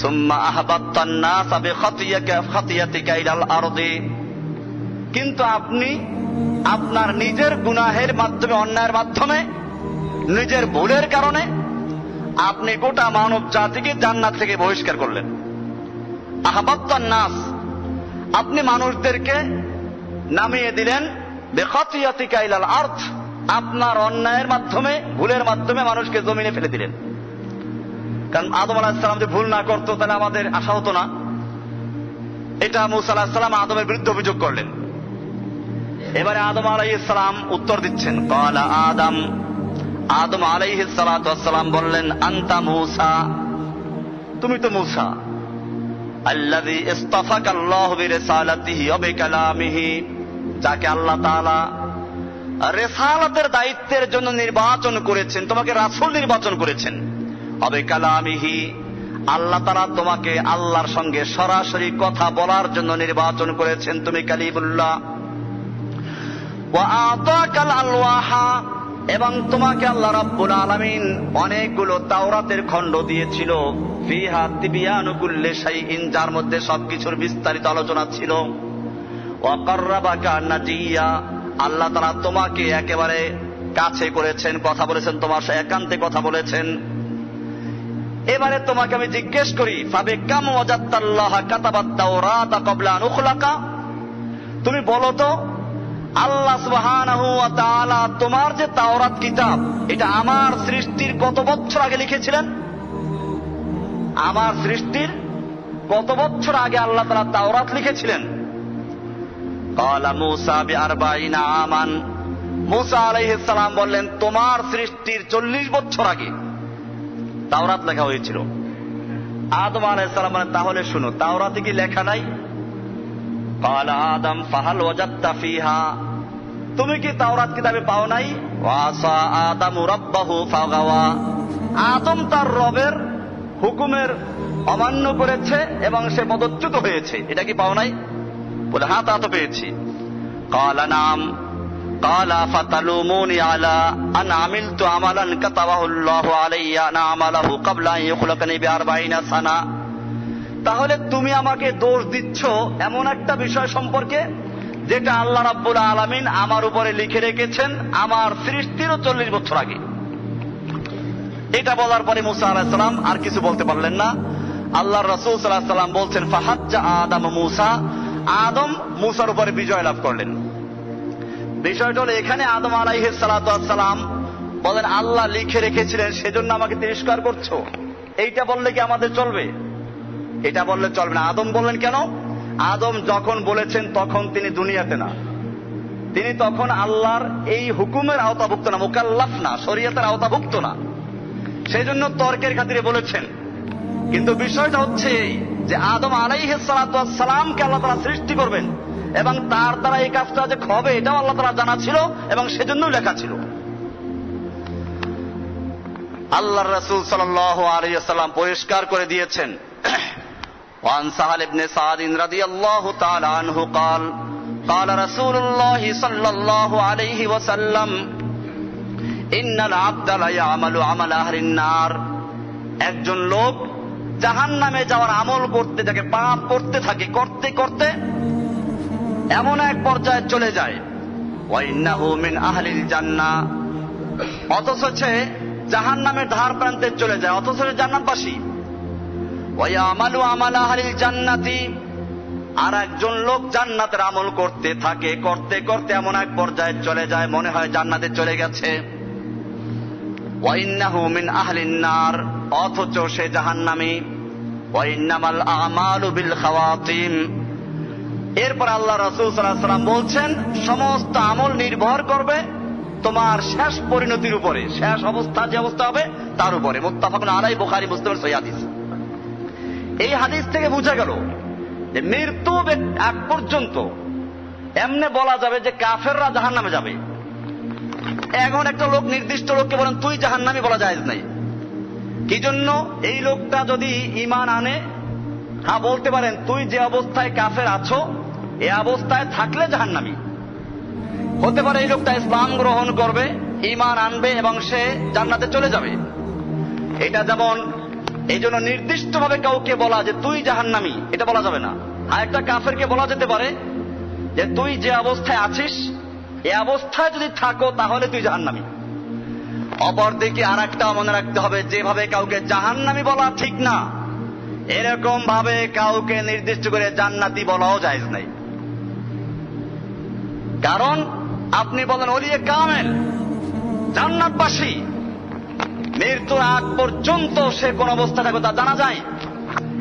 Speaker 1: সুম্মা আহবাত্তান নাসা বিখাতিয়াতিকা ইলাল আরদি, কিন্তু আপনি আপনার নিজের গুনাহের মাধ্যমে, অন্যায়ের মাধ্যমে, নিজের ভুলের কারণে আপনি গোটা মানব জাতিকে জান্নাত থেকে বহিষ্কার করলেন। আহবাত্তান নাস, আপনি মানুষদেরকে নামিয়ে দিলেন বিখাতিয়াতিকা ইলাল আরদ, আপনার অন্যায়ের মাধ্যমে, ভুলের মাধ্যমে মানুষকে জমিনে ফেলে দিলেন। কারণ আদম আলাইহিস সালাম যদি ভুল না করতো তাহলে আমাদের আশা হতো না। এটা মূসা আলাইহিস সালাম আদমের বিরুদ্ধে অভিযোগ করলেন। এবারে আদম আলাইহিস সালাম উত্তর দিচ্ছেন। ক্বালা আদম, আদম আলাইহিস সালাতু ওয়াস সালাম বললেন, আনতা মূসা, তুমি তো মূসা। আল্লাযী ইসতাফাকাল্লাহু বিরিসালাতিহি ওয়া বিকালামিহি, যাকে আল্লাহ তাআলা রিসালাতের দায়িত্বের জন্য নির্বাচন করেছেন, তোমাকে রাসূল নির্বাচন করেছেন। ওয়া বিকালামিহি, আল্লাহ তাআলা তোমাকে আল্লাহর সঙ্গে সরাসরি কথা বলার জন্য নির্বাচন করেছেন, তুমি কালিমুল্লাহ। ওয়া আতাকাল আলওয়াহা, এবং তোমাকে আল্লাহ রাব্বুল আলামিন অনেকগুলো তাওরাতের খণ্ড দিয়েছিল। ফিহা তিবিয়ানু কুল্লি শাইইন, যার মধ্যে সবকিছুর বিস্তারিত আলোচনা ছিল। ওয়া কাররাবাকা নাজিয়া, আল্লাহ তাআলা তোমাকে একেবারে কাছে করেছেন, কথা বলেছেন, তোমার সাথে একান্তে কথা বলেছেন। এবারে তোমাকে আমি জিজ্ঞেস করি, ফাবিকাম ওয়াজাত্তাল্লাহা কাতাবাত তাওরাতা ক্বাবলা আন উখলাকা, তুমি বলো তো আল্লাহ সুবহানাহু ওয়া তাআলা তোমার যে তাওরাত কিতাব, এটা আমার সৃষ্টির কত বছর আগে লিখেছিলেন? আমার সৃষ্টির কত বছর আগে আল্লাহ তাআলা তাওরাত লিখেছিলেন? ক্বালা মূসা বিআরবাঈনা আমান, মূসা আলাইহিস সালাম বললেন তোমার সৃষ্টির 40 বছর আগে তাওরাত লেখা হয়েছিল। আদম আলাইহিস সালাম বলেন, তাহলে শুনো, তাওরাতে কি লেখা নাই? ক্বালা আদম ফাহাল ওয়াজাদতা ফিহা, তুমি কি তাওরাত কিতাবে পাও নাই? ওয়াসা আদামু রাব্বাহু ফাগাওয়া, আদম তার রবের হুকুমের অমান্য করেছে এবং সে পদচ্যুত হয়েছে, এটা কি পাও নাই? বলে হ্যাঁ, তা তো পেয়েছি। ক্বালা নাম, ক্বালা ফাতালুমুনি আলা আন আমিলতু আমালান কাতাবাহুল্লাহু আলাইয়া না আমালাহু ক্বাবলা আন ইখলাকানি বিআরবাঈনা সানা, তাহলে তুমি আমাকে দোষ দিচ্ছ এমন একটা বিষয় সম্পর্কে যেটা আল্লাহ রাব্বুল আলামিন আমার উপরে লিখে রেখেছেন আমার সৃষ্টিরও 40 বছর আগে। এটা বলার পরে মূসা আলাইহিস সালাম আর কিছু বলতে পারলেন না। আল্লাহর রাসূল সাল্লাল্লাহু আলাইহি ওয়াসাল্লাম বলছেন, ফাহাজ্জা আদম মূসা, আদম মূসার উপরে বিজয় লাভ করলেন। বিষয়টা হলো এখানে আদম আলাইহিস সালাতু ওয়াস সালাম বলেন, আল্লাহ লিখে রেখেছিলেন সেজন্য আমাকে তিরস্কার করছো, এইটা বললে কি আমাদের চলবে? এটা বললে চলবে না। আদম বললেন কেন? আদম যখন বলেছেন তখন তিনি দুনিয়াতে না, তিনি তখন আল্লাহর এই হুকুমের আওতাভুক্ত না, মুকাল্লাফ না, শরীয়তের আওতাভুক্ত না, সেই জন্য তর্কের খাতিরে বলেছেন। কিন্তু বিষয়টা হচ্ছে এই যে আদম আলাইহিস সালাতু ওয়াস সালামকে আল্লাহ তাআলা সৃষ্টি করবেন এবং তার দ্বারা এই কাজটা যে হবে এটাও আল্লাহ তাআলা জানা ছিল এবং সেজন্যই লেখা ছিল। আল্লাহর রাসূল সাল্লাল্লাহু আলাইহি ওয়াসাল্লাম পরিষ্কার করে দিয়েছেন। وعن سهل بن سعد رضي الله تعالى عنه قال قال رسول الله صلى الله عليه وسلم إن العبد لا يعمل عمل أهل النار, একজন লোক জাহান্নামে যাওয়ার আমল করতে থাকে, পাপ করতে থাকে, করতে করতে এমন এক পর্যায়ে চলে যায়, ওয়া ইন্নাহু মিন আহলিল জান্নাহ, অথচ সে জাহান্নামের ধার প্রান্তে চলে যায়, অথচ জান্নাতবাসী। ওয়ায়ামালু আমালা আহলিল জান্নাতি, আর একজন লোক জান্নাতের আমল করতে থাকে, করতে করতে এমন এক পর্যায়ে চলে যায় মনে হয় জান্নাতে চলে গেছে। ওয়াইন্নাহু মিন আহলিন নার, অথচ সে জাহান্নামী। ওয়াইন্নামাল আমালু বিল খাওয়াতিম, এরপর আল্লাহ রাসূল সাল্লাল্লাহু আলাইহি ওয়াসাল্লাম বলছেন সমস্ত আমল নির্ভর করবে তোমার শেষ পরিণতির উপরে, শেষ অবস্থা যে অবস্থা হবে তার উপরে। মুত্তাফাকুন আলাইহি, বুখারী মুসলিমের সহিহ হাদিস। এই হাদিস থেকে বোঝা গেল যে মৃত্যু আগ পর্যন্ত এমনি বলা যাবে যে কাফেররা জাহান্নামে যাবে। এখন একটা লোক নির্দিষ্ট লোককে বলেন তুই জাহান্নামী, বলা জায়েজ নাই। কি জন্য? এই লোকটা যদি ঈমান আনে, হ্যাঁ বলতে পারেন তুই যে অবস্থায় কাফের আছো এই অবস্থায় থাকলে জাহান্নামী। হতে পারে এই লোকটা ইসলাম গ্রহণ করবে, ঈমান আনবে এবং সে জান্নাতে চলে যাবে। এটা যেমন এই জন্য নির্দিষ্ট ভাবে কাউকে বলা যে তুই জাহান্নামী এটা বলা যাবে না। আর একটা কাফেরকে বলা যেতে পারে যে তুই যে অবস্থায় আছিস এই অবস্থায় যদি থাকো তাহলে তুই জাহান্নামী। অপরদিকে আর একটা মনে রাখতে হবে, যেভাবে কাউকে জাহান্নামী বলা ঠিক না, এরকম ভাবে কাউকে নির্দিষ্ট করে জান্নাতি বলাও জায়েজ নাই। কারণ আপনি বলেন ওলিয়ে কামেল জান্নাতবাসী, মৃত্যুর আগ পর্যন্ত সে কোন অবস্থা থাকবে তা জানা যায়।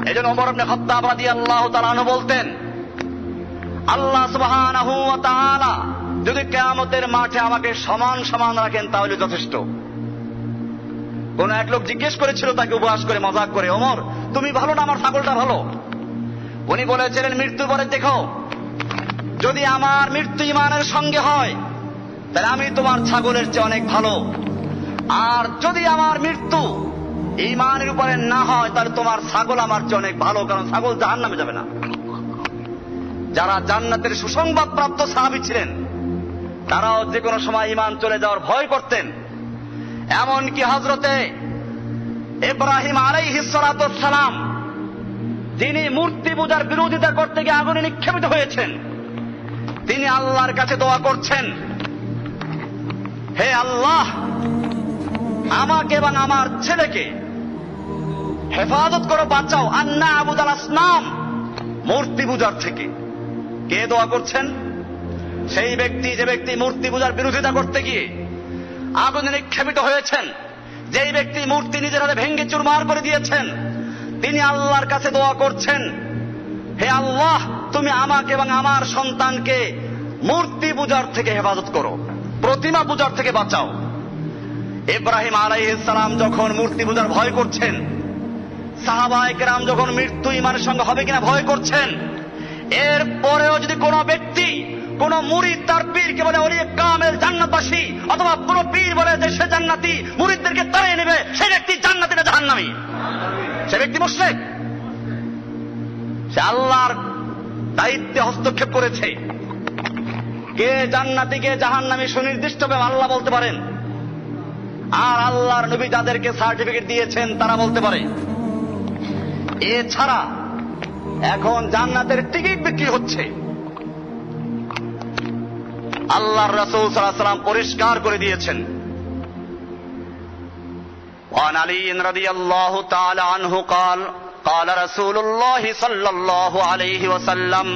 Speaker 1: এই জন্য ওমর ইবনে খাত্তাব রাদিয়াল্লাহু তাআলা আনহু বলতেন, আল্লাহ সুবহানাহু ওয়া তাআলা যদি কিয়ামতের মাঠে আমাকে সমান সমান রাখেন তাহলে যথেষ্ট। কোন এক লোক জিজ্ঞেস করেছিল তাকে উপহাস করে, মজাক করে, ওমর তুমি ভালো না আমার ছাগলটা ভালো? উনি বলেছিলেন মৃত্যুর পরে দেখো, যদি আমার মৃত্যু ঈমানের সঙ্গে হয় তাহলে আমি তোমার ছাগলের চেয়ে অনেক ভালো, আর যদি আমার মৃত্যু ঈমানের উপরে না হয় তাহলে তোমার ছাগল আমার চেয়ে অনেক ভালো, কারণ ছাগল জাহান্নামে যাবে না। যারা জান্নাতের সুসংবাদ প্রাপ্ত সাহাবী ছিলেন তারাও যে কোনো সময় ঈমান চলে যাওয়ার ভয় করতেন। এমনকি হযরতে ইব্রাহিম আলাইহিস সালাতু ওয়াস সালাম, যিনি মূর্তি পূজার বিরোধিতা করতে গিয়ে আগুনে নিক্ষেপিত হয়েছেন, তিনি আল্লাহর কাছে দোয়া করছেন, হে আল্লাহ আমাকে এবং আমার ছেলেকে হেফাজত করো, বাঁচাও, আন্না আবুদাল আসনাম, মূর্তি পূজার থেকে। কে দোয়া করছেন? সেই ব্যক্তি যে ব্যক্তি মূর্তি পূজার বিরোধিতা করতে গিয়ে আগুনে নিক্ষেপিত হয়েছেন, যেই ব্যক্তি মূর্তি নিজের হাতে ভেঙ্গে চুরমার করে দিয়েছেন, তিনি আল্লাহর কাছে দোয়া করছেন, হে আল্লাহ তুমি আমাকে এবং আমার সন্তানকে মূর্তি পূজার থেকে হেফাজত করো, প্রতিমা পূজার থেকে বাঁচাও। ইব্রাহিম আলাইহিস সালাম যখন মূর্তি পূজার ভয় করছেন, সাহাবায়ে কেরাম যখন মৃত্যু ঈমানের সঙ্গে হবে কিনা ভয় করছেন, এরপরেও যদি কোনো ব্যক্তি, কোন মুরিদ তার পীরকে বলে ওলিয়ে কামেল জান্নাতবাসী, অথবা কোন পীর বলে যে সে জান্নাতি, মুরিদদেরকে তাড়িয়ে নেবে, সেই ব্যক্তি জান্নাতি না জাহান্নামী? সে ব্যক্তি মুশরিক, সে আল্লাহর দায়িত্বে হস্তক্ষেপ করেছে। কে জান্নাতি কে জাহান্নামী সুনির্দিষ্টভাবে আল্লাহ বলতে পারেন, আর আল্লাহর নবী যাদেরকে সার্টিফিকেট দিয়েছেন তারা বলতে পারে। এছাড়া এখন জান্নাতের টিকিট বিক্রি হচ্ছে, আল্লাহর রাসূল সাল্লাল্লাহু আলাইহি ওয়াসাল্লাম পরিষ্কার করে দিয়েছেন। ওয়ান আলী রাদিয়াল্লাহু তাআলা আনহু قال قال رسول الله صلى الله عليه وسلم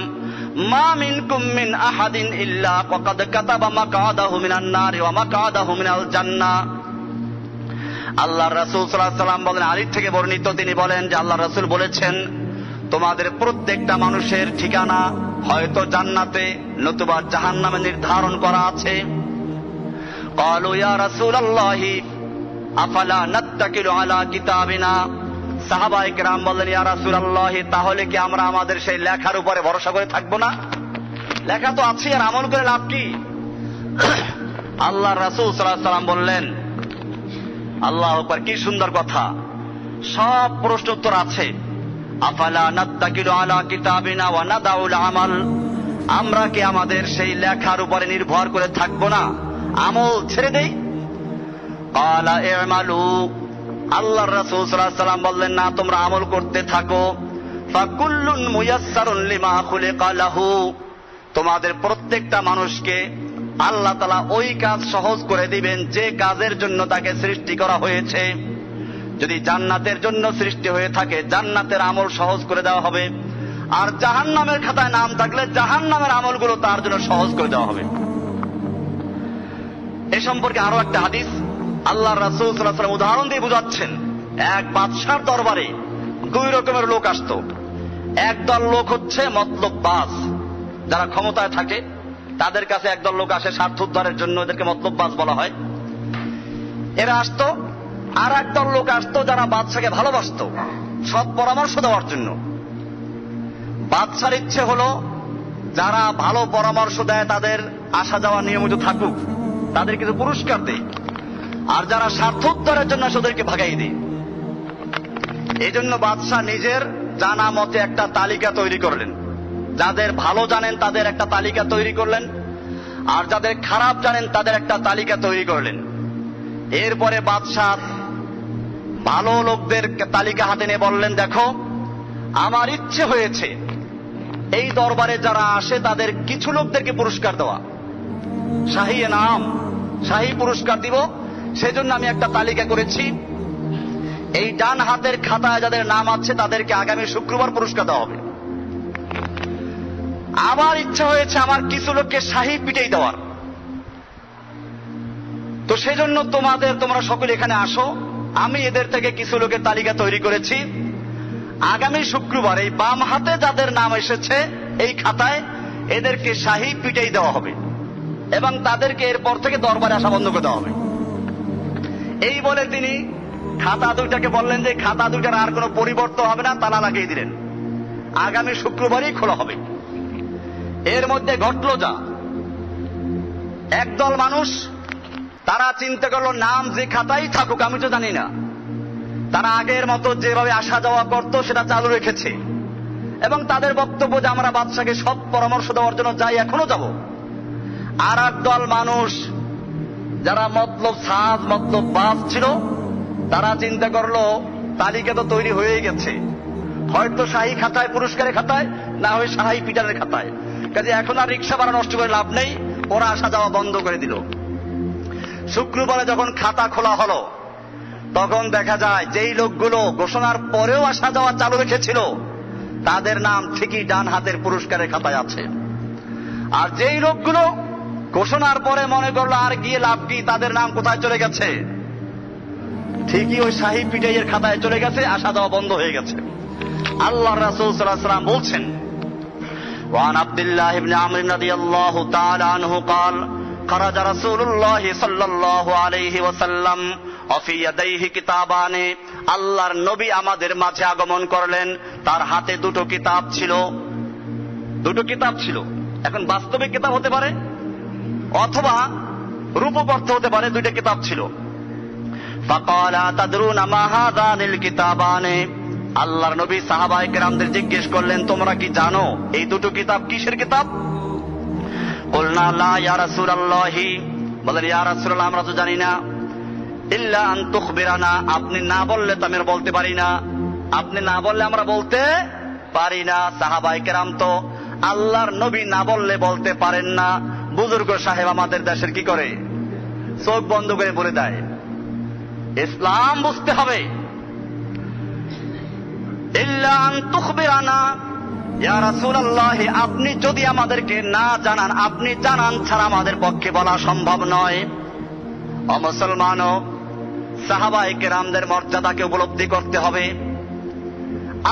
Speaker 1: ما منكم من احد الا وقد كتب مقعده من النار ومقعده من الجنه। আল্লাহর রাসূল সাল্লাল্লাহু আলাইহি ওয়াসাল্লাম বলেন, আলী থেকে বর্ণিত, তিনি বলেন যে আল্লাহর রাসূল বলেছেন, তোমাদের প্রত্যেকটা মানুষের ঠিকানা হয়তো জান্নাতে নতুবা জাহান্নামে নির্ধারণ করা আছে। ক্বালু ইয়া রাসূলুল্লাহ আফালা নাত্তাকিলু আলা কিতাবিনা। সাহাবায়ে কেরাম বললেন, ইয়া রাসূলুল্লাহ তাহলে কি আমরা আমাদের সেই লেখার উপরে ভরসা করে থাকবো না? লেখা তো আছে, আর আমল করে লাভ কি? আল্লাহর রাসূল সাল্লাল্লাহু আলাইহি ওয়াসাল্লাম বললেন, আল্লাহু আকবার, কি সুন্দর কথা, সব প্রশ্ন উত্তর আছে। আফালা নাত্তাকিলু আলা কিতাবিনা ওয়া নাদাউল আমাল, আমরা কি আমাদের সেই লেখার উপরে নির্ভর করে থাকবো না, আমল ছেড়ে দেই? ক্বালা ইমালু, আল্লাহর রাসূল সাল্লাল্লাহু আলাইহি ওয়াসাল্লাম বললেন, না, তোমরা আমল করতে থাকো। ফাকুল্লুন মুয়াসসারুন লিমা খুলিকা লাহু, তোমাদের প্রত্যেকটা মানুষকে আল্লাহ তাআলা ওই কাজ সহজ করে দিবেন যে কাজের জন্য তাকে সৃষ্টি করা হয়েছে। যদি জান্নাতের জন্য সৃষ্টি হয়ে থাকে জান্নাতের আমল সহজ করে দেওয়া হবে, আর জাহান্নামের খাতায় নাম থাকলে জাহান্নামের আমলগুলো তার জন্য সহজ করে দেওয়া হবে। এ সম্পর্কে আরো একটা হাদিস আল্লাহর রাসূল সাল্লাল্লাহু আলাইহি ওয়াসাল্লাম উদাহরণ দিয়ে বুঝাচ্ছেন। এক বাদশার দরবারে দুই রকমের লোক আসতো। একদল লোক হচ্ছে মতলববাজ, যারা ক্ষমতায় থাকে তাদের কাছে একদল লোক আসে স্বার্থ উদ্ধারের জন্য, এদেরকে মতলববাজ বলা হয়। এরা আসতো। আর একদল লোক আসতো যারা বাদশাকে ভালোবাসতো, সৎ পরামর্শ দেওয়ার জন্য। বাদশার ইচ্ছে হলো যারা ভালো পরামর্শ দেয় তাদের আসা যাওয়া নিয়মিত থাকুক, তাদের কিছু পুরস্কার দেয়, আর যারা স্বার্থ উদ্ধারের জন্য ওদেরকে ভাগাই দেয়। এই জন্য বাদশাহ নিজের জানা মতে একটা তালিকা তৈরি করলেন। যাদের ভালো জানেন তাদের একটা তালিকা তৈরি করলেন, আর যাদের খারাপ জানেন তাদের একটা তালিকা তৈরি করলেন। এরপরে বাদশাহ ভালো লোকদের তালিকা হাতে নিয়ে বললেন, দেখো আমার ইচ্ছে হয়েছে এই দরবারে যারা আসে তাদের কিছু লোকদেরকে পুরস্কার দেওয়া, শাহী এনাম, শাহী পুরস্কার দিব। সেজন্য আমি একটা তালিকা করেছি। এই ডান হাতের খাতায় যাদের নাম আছে তাদেরকে আগামী শুক্রবার পুরস্কার দেওয়া হবে। আবার ইচ্ছা হয়েছে আমার কিছু লোককে শাহী পিটাই দেওয়ার, তো সেজন্য তোমরা সকলে এখানে আসো। আমি এদের থেকে কিছু লোকের তালিকা তৈরি করেছি। আগামী শুক্রবার এই বাম হাতে যাদের নাম এসেছে এই খাতায় এদেরকে শাহী পিটাই দেওয়া হবে এবং তাদেরকে এরপর থেকে দরবারে আসা বন্ধ করে দেওয়া হবে। এই বলে তিনি খাতা দুইটাকে বললেন যে খাতা দুইটার আর কোনো পরিবর্তন হবে না, তালা লাগিয়ে দিলেন। আগামী শুক্রবারই খোলা হবে। এর মধ্যে ঘটল যা, একদল মানুষ তারা চিন্তা করলো নাম যে খাতাই থাকুক আমি তো জানি না, তারা আগের মতো যেভাবে আসা যাওয়া করত সেটা চালু রেখেছে এবং তাদের বক্তব্য যে আমরা বাদশাকে সৎ পরামর্শ দেওয়ার জন্য যাই, এখনো যাব। আর একদল মানুষ যারা মতলববাজ ছিল তারা চিন্তা করলো তালিকা তো তৈরি হয়ে গেছে, হয়তো শাহী খাতায় পুরস্কারের খাতায়, না হয় শাহী পিটারের খাতায়, কাজে এখন আর রিক্সা ভাড়া নষ্ট করে লাভ নেই। ওরা আসা যাওয়া বন্ধ করে দিল। শুক্রবারে যখন খাতা খোলা হলো তখন দেখা যায় যেই লোকগুলো ঘোষণার পরেও আসা যাওয়া চালু রেখেছিল তাদের নাম ঠিকই ডান হাতের পুরস্কারের খাতায় আছে, আর যেই লোকগুলো ঘোষণার পরে মনে করলো আর গিয়ে লাভ কি, তাদের নাম কোথায় চলে গেছে, ঠিকই ওই শাহী পিটাইয়ের খাতায় চলে গেছে, আসা যাওয়া বন্ধ হয়ে গেছে। আল্লাহর রাসূল সাল্লাল্লাহু আলাইহি ওয়াসাল্লাম বলছেন, ওয়ান আব্দুল্লাহ ইবনে আমর রাদিয়াল্লাহু তাআলা আনহু قال خرج رسول الله صلى الله عليه وسلم وفي يديه كتابان। আল্লাহর নবী আমাদের মাঝে আগমন করলেন, তার হাতে দুটো কিতাব ছিল। এখন বাস্তবিক কিতাব হতে পারে অথবা রূপক অর্থ হতে পারে, দুইটা কিতাব ছিল। فقال تدرون ما هذان الكتابان। আল্লাহর নবী সাহাবায়ে কেরামদের জিজ্ঞেস করলেন, তোমরা কি জানো এই দুটো কিতাব কিসের কিতাব? কুলনা লা ইয়া রাসূলুল্লাহ, বলেন ইয়া রাসূলুল্লাহ আমরা তো জানি না। ইল্লা আন তুখবিরানা, আপনি না বললে তো আমরা বলতে পারি না, আপনি না বললে আমরা বলতে পারি না। সাহাবায়ে কেরাম তো আল্লাহর নবী না বললে বলতে পারেন না। বুজুর্গ সাহেব আমাদের দেশের কি করে, চোখ বন্ধ করে বলে দেয়। ইসলাম বুঝতে হবে। ইল্লা আন তুখবিরানা, ইয়া রাসূলুল্লাহ আপনি যদি আমাদেরকে না জানান, আপনি জানান ছাড়া আমাদের পক্ষে বলা সম্ভব নয়। অমুসলমানও সাহাবায়ে কেরামদের মর্যাদাকে উপলব্ধি করতে হবে।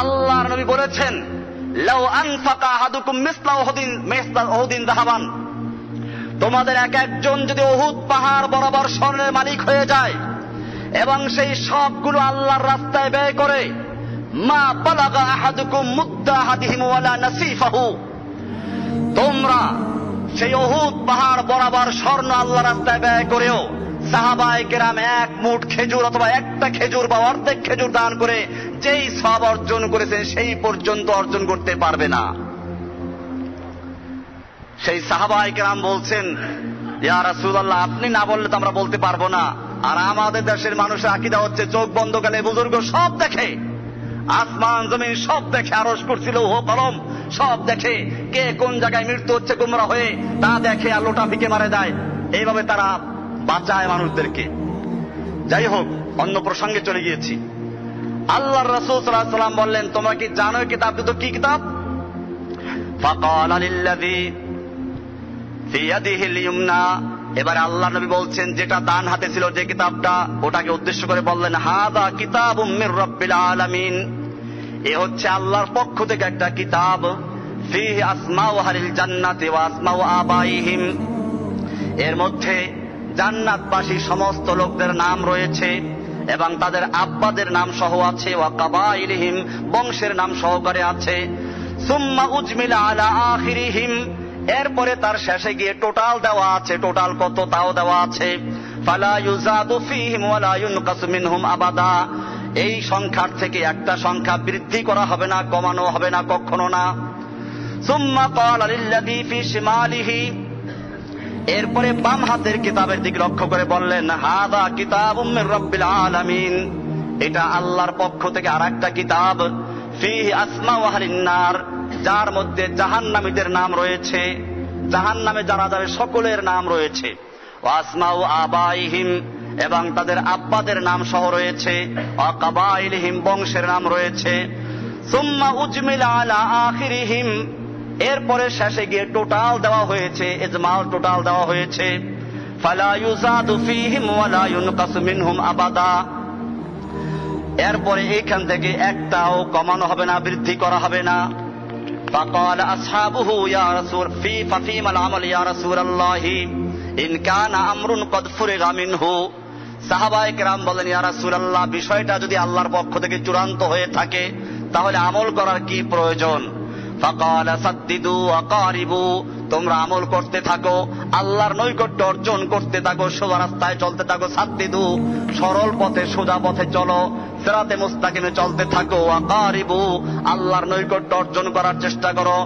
Speaker 1: আল্লাহর নবী বলেছেন, লাউ আনফাকা আহাদুকুম মিসলা উহুদিন যাহাবান, তোমাদের এক একজন যদি উহুদ পাহাড় বরাবর স্বর্ণের মালিক হয়ে যায় এবং সেই সবগুলো আল্লাহর রাস্তায় ব্যয় করে, মা বালাগা আহাদুকুম মুদ্দা আহাদিহিম ওয়ালা নাসিফাহু, তোমরা সেই উহুদ পাহাড় বরাবর স্বর্ণ আল্লাহর রাস্তায় ব্যয় করেও সাহাবায়ে কেরাম এক মুঠ খেজুর অথবা একটা খেজুর বা অর্ধেক খেজুর দান করে যেই সওয়াব অর্জন করেছেন সেই পর্যন্ত অর্জন করতে পারবে না। সেই সাহাবায়ে কেরাম বলছেন, ইয়া রাসূলুল্লাহ আপনি না বললে তো আমরা বলতে পারবো না। আর আমাদের দেশের মানুষের আকীদা হচ্ছে চোখ বন্ধ করে বুজুর্গ সব দেখে, আসমান জমিন সব দেখে, আরশ কুরসি লৌহ কলম সব দেখে, কে কোন জায়গায় মৃত্যু হচ্ছে গুমরা হয়ে তা দেখে আর লোটা ফিকে মারে দেয়। এইভাবে তারা বাঁচায় মানুষদেরকে। যাই হোক, অন্য প্রসঙ্গে চলে গিয়েছি। আল্লাহর রাসূল সাল্লাল্লাহু আলাইহি ওয়াসাল্লাম বললেন, তোমরা কি জানো এই কিতাব দুটো কি কিতাব? ফাকালা লিল্লাযী ফি ইয়াদিহিল ইয়ুমনা, এবারে আল্লাহ নবী বলছেন যেটা ডান হাতে ছিল যে কিতাবটা, ওটাকে উদ্দেশ্য করে বললেন, হাযা কিতাবুম মির রাব্বিল আলামিন, এ হচ্ছে আল্লাহর পক্ষ থেকে একটা কিতাব। ফিহি আসমাউ আহলিল জান্নাতি ওয়া আসমাউ আবাইহিম, এর মধ্যে জান্নাতবাসী সমস্ত লোকদের নাম রয়েছে এবং তাদের আব্বাদের নাম সহ আছে। ওয়া কাবাইলিহিম, বংশের নাম সহকারে আছে। সুম্মা উজমিলা আলা আখিরিহিম, এরপরে তার শেষে গিয়ে টোটাল দেওয়া আছে, টোটাল কত তাও দেওয়া আছে। ফালা ইউজাদু ফীহিম ওয়ালা ইউনকাসু মিনহুম আবাদা, এই সংখ্যার থেকে একটা সংখ্যা বৃদ্ধি করা হবে না, কমানো হবে না, কখনো না। সুম্মা ক্বালা লিল্লাযী ফী শিমালিহি, এরপরে বাম হাতের কিতাবের দিকে লক্ষ্য করে বললেন, হাযা কিতাবুম মির রাব্বিল আলামিন, এটা আল্লাহর পক্ষ থেকে আরেকটা কিতাব। ফীহি আসমাউ আহলিন নার, যার মধ্যে জাহান্নামীদের নাম রয়েছে, জাহান্নামে যারা যাবে সকলের নাম রয়েছে। ওয়া আসমাউ আবাইহিম, এবং তাদের আব্বাদের নাম সহ রয়েছে। ওয়া কাবাইলিহিম, বংশের নাম রয়েছে। সুম্মা উজমিলা আলা আখিরিহিম, এরপরে শেষে গিয়ে টোটাল দেওয়া হয়েছে, ইজমাল টোটাল দেওয়া হয়েছে। ফালা ইউজাদু ফীহিম ওয়ালা ইউনকাসু মিনহুম আবাদা, এরপরে এইখান থেকে একটাও কমানো হবে না, বৃদ্ধি করা হবে না। ফাকাল আসহাবুহু ইয়া রাসূল ফাফিমাল আমাল ইয়া রাসূলুল্লাহি ইন কানা আমরুন কদ ফুরিগা মিনহু, সাহাবায়ে কেরাম বলেন, ইয়া রাসূলুল্লাহ, বিষয়টা যদি আল্লাহর পক্ষ থেকে চূড়ান্ত হয়ে থাকে তাহলে আমল করার কি প্রয়োজন? ফাকাল সাদ্দিদু ওয়া কারিবু, তোমরা আমল করতে থাকো, আল্লাহর নৈকট্য অর্জন করতে থাকো, সোজা রাস্তায় চলতে থাকো। সাদ্দিদু, সরল পথে সোজা পথে চলো, সিরাতে মুস্তাকিমে চলতে থাকো। ওয়া কারিবু, আল্লাহর নৈকট্য অর্জন করার চেষ্টা করো।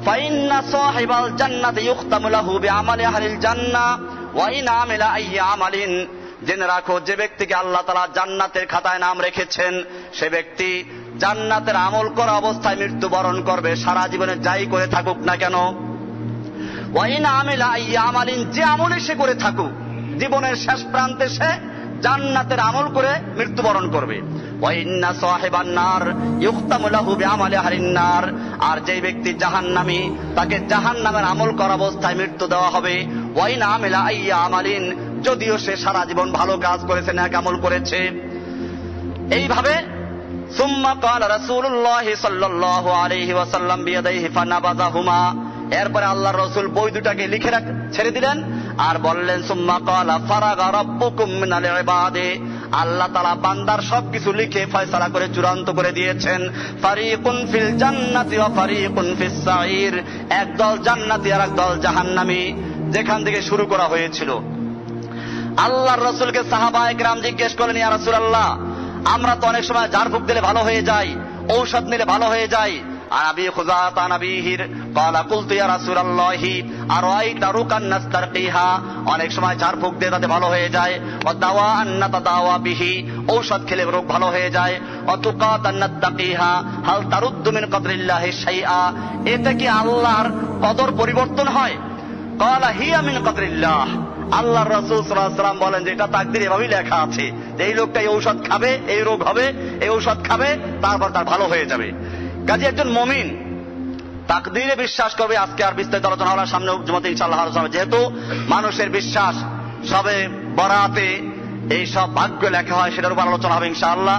Speaker 1: ফাইন্না সাহিবাল জান্নাতি ইউখতামু লাহু বিআমালি আহলিল জান্নাহ ওয়া ইন আমিলা আইয়া আমালিন, জেনে রাখো যে ব্যক্তিকে আল্লাহ তাআলা জান্নাতের খাতায় নাম রেখেছেন সে ব্যক্তি জান্নাতের আমল করা অবস্থায় মৃত্যুবরণ করবে, সারা জীবনে যাই করে থাকুক না কেন। ওয়া ইন আমিলা আইয়া আমালিন, যে আমলে সে করে থাকুক জীবনের শেষ প্রান্তে সে জান্নাতের আমল করে মৃত্যুবরণ করবে। ওয়া ইন্না সাহিবান নার ইউখতামু লাহু বিআমালি আহলিন নার, আর যেই ব্যক্তি জাহান্নামী তাকে জাহান্নামের আমল করা অবস্থায় মৃত্যু দেওয়া হবে। ওয়া ইন আমিলা আইয়া আমালিন, যদিও সে সারা জীবন ভালো কাজ করেছে, নেক আমল করেছে। এইভাবে সুম্মা ক্বালা রাসূলুল্লাহি সাল্লাল্লাহু আলাইহি ওয়াসাল্লাম বিয়াদাইহি ফানাবাযাহুমা, এরপরে আল্লাহর রাসূল বই দুটাকে লিখে ছেড়ে দিলেন আর বললেন, সুম্মা ক্বালা ফারাগা রাব্বুকুম মিনাল ইবাদি, আল্লাহ তাআলা বান্দার সবকিছু লিখে ফয়সালা করে চূড়ান্ত করে দিয়েছেন। ফারিকুন ফিল জান্নাতি ওয়া ফারিকুন ফিস সাঈর, একদল জান্নাতি আর একদল জাহান্নামী, যেখান থেকে শুরু করা হয়েছিল। আল্লাহর রাসূলকে সাহাবায়ে কেরাম জিজ্ঞেস করলেন, ইয়া রাসূলুল্লাহ, আমরা তো অনেক সময় ঝাড়ফুঁক দিলে ভালো হয়ে যাই, ঔষধ নিলে ভালো হয়ে যায়। আর আবি খুযাত আন আবিহির ক্বালা কুলতু ইয়া রাসূলুল্লাহি আরাইতা রুকান নাস্তারকিহা, অনেক সময় ঝাড়ফুঁক দিয়ে তাতে ভালো হয়ে যায়। ওয়া দাওয়া আন নাতাদাওয়া বিহি, ঔষধ খেলে রোগ ভালো হয়ে যায়। ওয়া তুকাত আন নাত্তাকিহা হাল তারুদ্দু মিন কদরিল্লাহি শাইআ, এতে কি আল্লাহর কদর পরিবর্তন হয়? ক্বালা হিয়া মিন কদরিল্লাহ, আল্লাহর রাসূল সাল্লাল্লাহু আলাইহি ওয়াসাল্লাম বলেন যে এটা তাকদীরে এভাবেই লেখা আছে যে এই লোকটা এই ঔষধ খাবে, এই রোগ হবে, এই ঔষধ খাবে, তারপর তার ভালো হয়ে যাবে। কাজে একজন মুমিন তাকদীরে বিশ্বাস করবে। আজকে আর বিস্তারিত আলোচনা হলো, সামনে জুমাতে ইনশাআল্লাহ আলোচনা হবে। যেহেতু মানুষের বিশ্বাস সবে বরাতে এই সব ভাগ্য লেখা হয়, সেটার উপর আলোচনা হবে ইনশাআল্লাহ।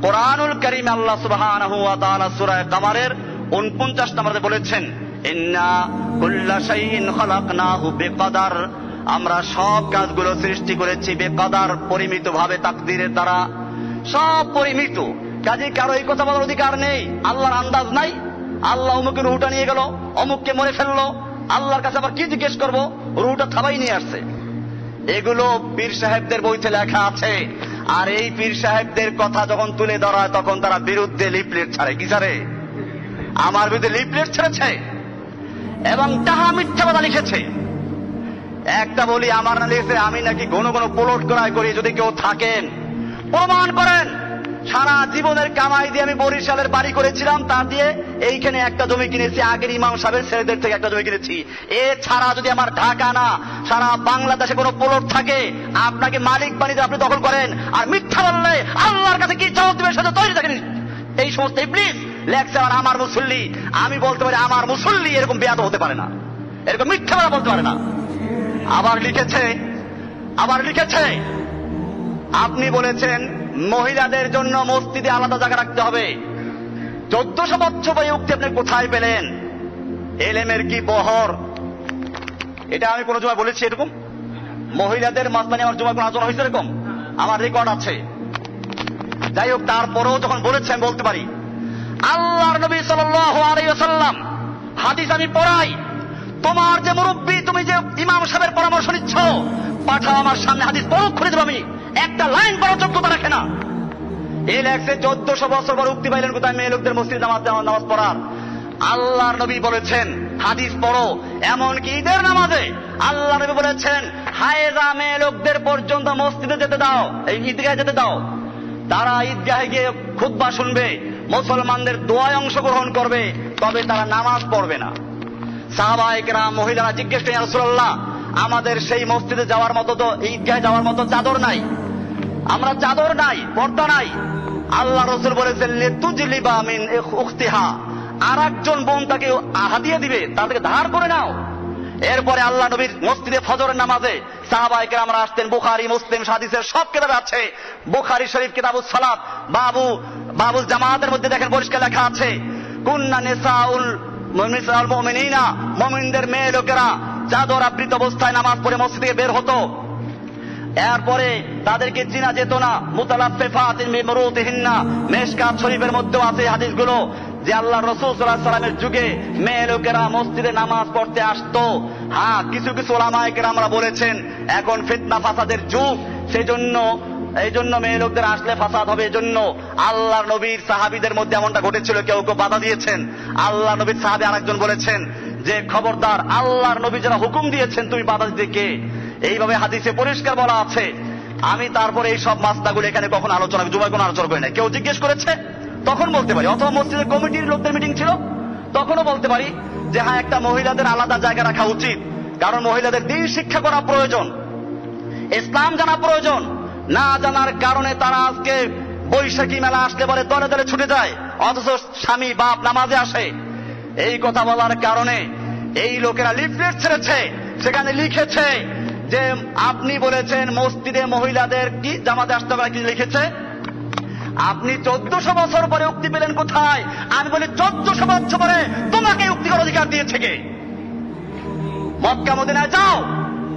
Speaker 1: কোরআনুল কারীমে আল্লাহ সুবহানাহু ওয়া তাআলা সূরা কামারের 49 নম্বরে বলেছেন, ইন্না কুল্লা শাইইন খালাকনাহু বিকদার, আমরা সব কাজগুলো সৃষ্টি করেছি বেকদার, পরিমিত ভাবে, তাকদীরের দ্বারা সব পরিমিত। কাজে কারো এই কথা বলার অধিকার নেই, আল্লাহর আন্দাজ নাই। আল্লাহ অমুকের রুহটা নিয়ে গেল, অমুককে মরে ফেললো, আল্লাহর কাছে আবার কি জিজ্ঞেস করবো? রুহটা থাবাই নিয়ে আসছে। এগুলো পীর সাহেবদের বইতে লেখা আছে। আর এই পীর সাহেবদের কথা যখন তুলে ধরা হয় তখন তারা বিরুদ্ধে লিফলেট ছাড়ে। কি ছাড়ে? আমার বিরুদ্ধে লিফলেট ছেড়েছে এবং তাহা মিথ্যা কথা লিখেছে। একটা বলি, আমার না লিখেছে আমি নাকি ঘন ঘন প্লট ক্রয় করি, যদি কেউ থাকেন প্রমাণ করেন, সারা জীবনের কামাই দিয়ে আমি বরিশালের বাড়ি করেছিলাম, তার দিয়ে এইখানে একটা জমি কিনেছি, আগের ইমাম সাহেবের ছেলেদের থেকে একটা জমি কিনেছি। এ ছাড়া যদি আমার ঢাকা না সারা বাংলাদেশে কোনো প্লট থাকে, আপনাকে মালিক বানিয়ে আপনি দখল করেন, আর মিথ্যা বললে আল্লাহর কাছে কি জবাব দেবেন সেটা তৈরি থাকেন। এই সমস্ত ইবলিস লেখছে আর আমার মুসল্লি। আমি বলতে পারি আমার মুসল্লি এরকম বেয়াদব হতে পারে না, এরকম মিথ্যা বলা বলতে পারে না। আবার লিখেছে আপনি বলেছেন মহিলাদের জন্য মসজিদে আলাদা জায়গা রাখতে হবে। 1400 বছর বই উক্তি আপনি কোথায় পেলেন? এলেমের কি বহর! এটা আমি কোন জমায় বলেছি এরকম? মহিলাদের মাসলানি আমার জমায় কোন আলোচনা হয়েছে এরকম? আমার রেকর্ড আছে। যাই হোক, তারপরেও যখন বলেছেন বলতে পারি, আল্লাহর নবী সাল্লাল্লাহু আলাইহি ওয়াসাল্লাম হাদিস আমি পড়াই, তোমার যে মুরব্বী, তুমি যে ইমাম সাহেবের পরামর্শ নিচ্ছ, পাঠাও আমার সামনে, হাদিস পড়ুক, খুলে দেবো আমি। একটা লাইন পড়ার যোগ্যতা রাখে না। এই লেখছে 1400 বছর পর উক্তি পাইলেন কোথায় মেয়ে লোকদের মসজিদে নামাজ পড়ার? আল্লাহর নবী বলেছেন হাদিস পড়ো। এমনকি ঈদের নামাজে আল্লাহ নবী বলেছেন হায়েজা মেয়ে লোকদের পর্যন্ত মসজিদে যেতে দাও, এই ঈদগাহে যেতে দাও। তারা ঈদগাহে গিয়ে খুতবা শুনবে, মুসলমানদের দোয়ায় অংশগ্রহণ করবে, তবে তারা নামাজ পড়বে না। সাহাবায়ে কেরাম মহিলারা জিজ্ঞেস করেন, ইয়া রাসূলুল্লাহ, আমাদের সেই মসজিদে যাওয়ার মতো তো, ঈদগাহে যাওয়ার মতো চাদর নাই, আমরা চাদর নাই, পর্দা নাই। আল্লাহ রাসূল বলেছেন লিতুজলিবা মিন উখতিহা, আর একজন বোন তাকে হাদিয়া দিবে, তার থেকে ধার করে নাও। এরপরে আল্লাহ নবীর মসজিদে ফজরের নামাজে সাহাবায়ে কেরামরা আসতেন। বুখারী মুসলিম হাদিসের সব কিতাবে আছে। বুখারী শরীফ কিতাবুস সালাত বাবুল জামাতের মধ্যে দেখেন পরিষ্কার লেখা আছে, কুন্না নিসাউল মুমিনিনা, মুমিনদের মেয়ে লোকেরা চাদর আবৃত অবস্থায় নামাজ পড়ে মসজিদ থেকে বের হতো। এরপরে তাদেরকে চিনা যেত না। মুতালাফফিফাতিন বিমুরুতিহিন্না, মিশকাত শরীফের মধ্যেও আছে হাদিসগুলো যে আল্লাহ রাসূল সাল্লাল্লাহু আলাইহি ওয়াসাল্লামের যুগে মেয়ে লোকেরা মসজিদে নামাজ পড়তে আসতো। হ্যাঁ, কিছু ওলামায়ে কেরামরা বলেছেন এখন ফিতনা ফাসাদের যুগ, এই জন্য মেয়ে লোকদের আসলে ফাসাদ হবে। এই জন্য আল্লাহর নবীর সাহাবীদের মধ্যে এমনটা ঘটেছিল, কেউ বাধা দিয়েছেন। আল্লাহ নবীর সাহাবী আরেকজন বলেছেন যে খবরদার, আল্লাহর নবী যারা হুকুম দিয়েছেন তুমি বাধা দিতে কে? এইভাবে হাদিসে পরিষ্কার বলা আছে। আমি তারপরে এই সব মাসলাগুলো এখানে কখন আলোচনা, জুমায় কোনো আলোচনা করি না। কেউ জিজ্ঞেস করেছে তখন বলতে পারি, অথবা মসজিদের কমিটির লোকদের মিটিং ছিল তখনও বলতে পারি যে হ্যাঁ, একটা মহিলাদের আলাদা জায়গা রাখা উচিত, কারণ মহিলাদের দ্বীন শিক্ষা করা প্রয়োজন, ইসলাম জানা প্রয়োজন। না জানার কারণে তারা আজকে বৈশাখী মেলা আসলে পরে দলে দলে ছুটে যায়, অথচ স্বামী বাপ নামাজে আসে। এই কথা বলার কারণে এই লোকেরা লিফলেট ছেড়েছে, সেখানে লিখেছে যে আপনি বলেছেন মসজিদে মহিলাদের কি জামাতে আসতে হবে, কি লিখেছে? আপনি 1400 বছর পরে উক্তি পেলেন কোথায়? আমি বলি 1400 বছর পরে তোমাকে উক্তি করার অধিকার দিয়েছে কে? মক্কা মদিনায় যাও,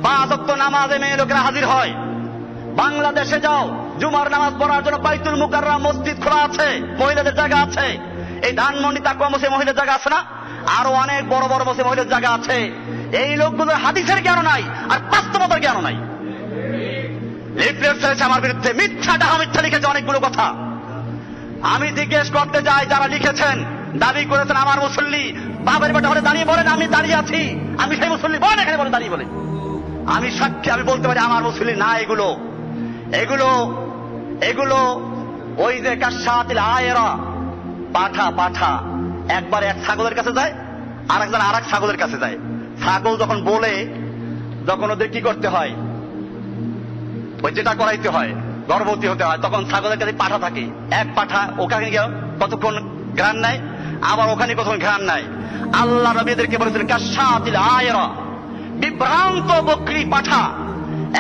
Speaker 1: 5 ওয়াক্ত নামাজে মেয়ে লোকেরা হাজির হয়। বাংলাদেশে যাও, জুমার নামাজ পড়ার জন্য বাইতুল মুকাররম মসজিদ খোলা আছে, মহিলাদের জায়গা আছে। এই ধানমন্ডি তাকওয়া মসজিদে মহিলাদের জায়গা আছে না? আরো অনেক বড় বড় মসজিদে মহিলাদের জায়গা আছে। এই লোকগুলোর হাদিসের জ্ঞান নাই আর বাস্তবতার জ্ঞান নাই। লিফলেট ছেড়েছে আমার বিরুদ্ধে, মিথ্যা লিখেছে অনেকগুলো কথা। আমি জিজ্ঞেস করতে যাই, যারা লিখেছেন দাবি করেছেন আমার মুসল্লি, বাবার বেটা হলে দাঁড়িয়ে বলেন আমি দাঁড়িয়ে আছি, আমি সেই মুসল্লি, বলেন এখানে বলে দাঁড়িয়ে বলে। আমি সাক্ষী, আমি বলতে পারি আমার মুসল্লি না। এগুলো ওই যে কাশাতিল আয়েরা, পাঠা একবার এক ছাগলের কাছে যায়, আর একজন আর এক ছাগলের কাছে যায়। ছাগল যখন বলে, যখন ওদের কি করতে হয়, ওই যেটা করাইতে হয়, গর্ভবতী হতে হয়, তখন ছাগলের কাছে পাঠা থাকে। এক পাঠা ওখানে গিয়ে কতক্ষণ ঘ্রাণ নেয়, আবার ওখানে কতক্ষণ ঘ্রাণ নেয়। আল্লাহ নবীদেরকে বলেছিলেন কাশাতিল আয়েরা, বিভ্রান্ত বকরি পাঠা,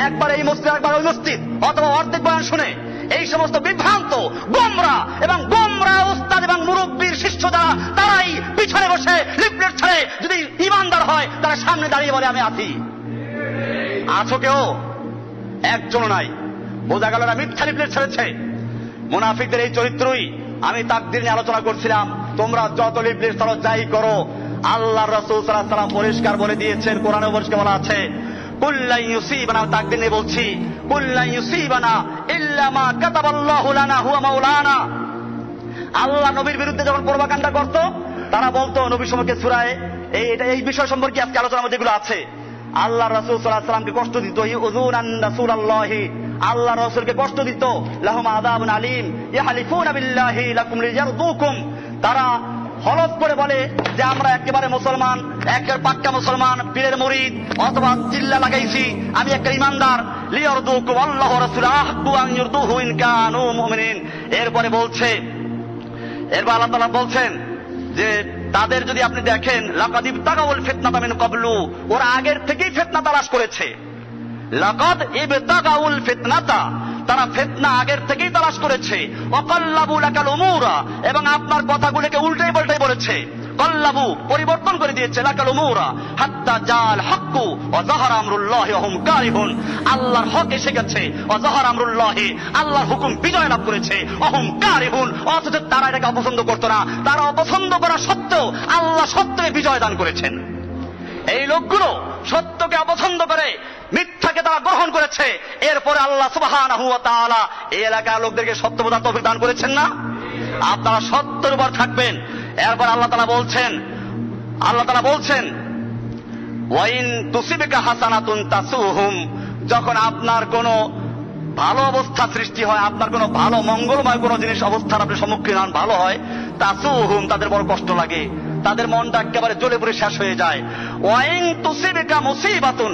Speaker 1: একবার এই মসজিদ একবার ওই মসজিদ, অথবা অর্ধেক বয়ান শুনে এই সমস্ত বিভ্রান্ত গোমরা উস্তাদ এবং মুরব্বীর শিষ্য যারা, তারাই পিছনে বসে লিফলেট ছেড়ে, যদি ইমানদার হয় তারা সামনে দাঁড়িয়ে বলে আমি আছি। আছো কেউ? একজন নাই। বোঝা গেল না মিথ্যা লিফলেট ছেড়েছে। মুনাফিকদের এই চরিত্রই আমি তাকদীর নিয়ে আলোচনা করছিলাম। তোমরা যত লিফলেট ছাড়ো, যাই করো, আল্লাহ রাসূল সাল্লাল্লাহু আলাইহি ওয়াসাল্লাম পরিষ্কার বলে দিয়েছেন, কোরআনে পরিষ্কার বলা আছে, কুল্লা ইউসিবানা, তাকদীর নিয়ে বলছি, কুল্লা ইউসিবানা ইল্লা মা কাতাবাল্লাহু লানা হুয়া মাওলানা। আল্লাহ নবীর বিরুদ্ধে যখন প্রপাগান্ডা করত, তারা বলতো নবী সম্পর্কে সূরায়ে এই বিষয় সম্পর্কে আজকে আলোচনার মধ্যে যেগুলো আছে, আল্লাহ রাসূল সাল্লাল্লাহু আলাইহি ওয়াসাল্লামকে কষ্ট দিত, ইউযুনান রাসূলুল্লাহি, আল্লাহ রাসূলকে কষ্ট দিত, লাহুম আযাবুন আলীম ইয়াহলিফুনা বিল্লাহি লাকুম লিয়ারদুকুম, তারা হলফ করে বলে যে আমরা একেবারে মুসলমান, একের পাক্কা মুসলমান, পীরের মুরিদ, অথবা চিল্লা লাগাইছি আমি একটা ইমানদার, লিয়ারদুকুম আল্লাহু রাসূলু আহকু আন ইউরদুহু ইন কানু মুমিনিন। এরপরে বলছে, এরপর আল্লাহ তাআলা বলছেন যে তাদের যদি আপনি দেখেন, লাকাদ ইবতাগাউল ফিতনাতা মিন ক্বাবলু, ওরা আগের থেকেই ফিতনা তালাশ করেছে। লাকাদ ইবতাগাউল ফিতনাতা, তারা ফিতনা আগের থেকেই তালাশ করেছে। ওয়াকাল্লাবু লাকাল উমুরা, এবং আপনার কথাগুলোকে উল্টাই পাল্টাই বলেছে। কাল্লাবু, পরিবর্তন করে দিয়েছে, লাকাল উমুরা হাত্তা জাল হাক্কু ওয়া যাহারা আমরুল্লাহি ওয়া হুম কারিহুন, আল্লাহর হক এসে গেছে, ওয়া যাহারা আমরুল্লাহি, আল্লাহর হুকুম বিজয় লাভ করেছে, ওয়া হুম কারিহুন, অথচ তারা এটাকে অপছন্দ করতো না, তারা অপছন্দ করা সত্ত্বেও আল্লাহ সত্যকে বিজয় দান করেছেন। এই লোকগুলো সত্যকে অপছন্দ করে মিথ্যাকে তারা গ্রহণ করেছে। এরপরে আল্লাহ সুবহানাহু ওয়া তাআলা এই এলাকার লোকদেরকে সত্য বোঝার তৌফিক দান করেছেন না? আপনারা সত্যের উপর থাকবেন। এরপর আল্লাহ তাআলা বলছেন ওয়াইন তুসিবিকা হাসানাতুন তাসুহুম, যখন আপনার কোনো ভালো অবস্থা সৃষ্টি হয়, আপনার কোনো ভালো মঙ্গলময় কোনো জিনিস অবস্থার আপনি সম্মুখীন হন, ভালো হয়, তাসুহুম, তাদের বড় কষ্ট লাগে, তাদের মনটা একেবারে জ্বলে পুড়ে শেষ হয়ে যায়। ওয়াইন তুসিবিকা মুসিবাতুন,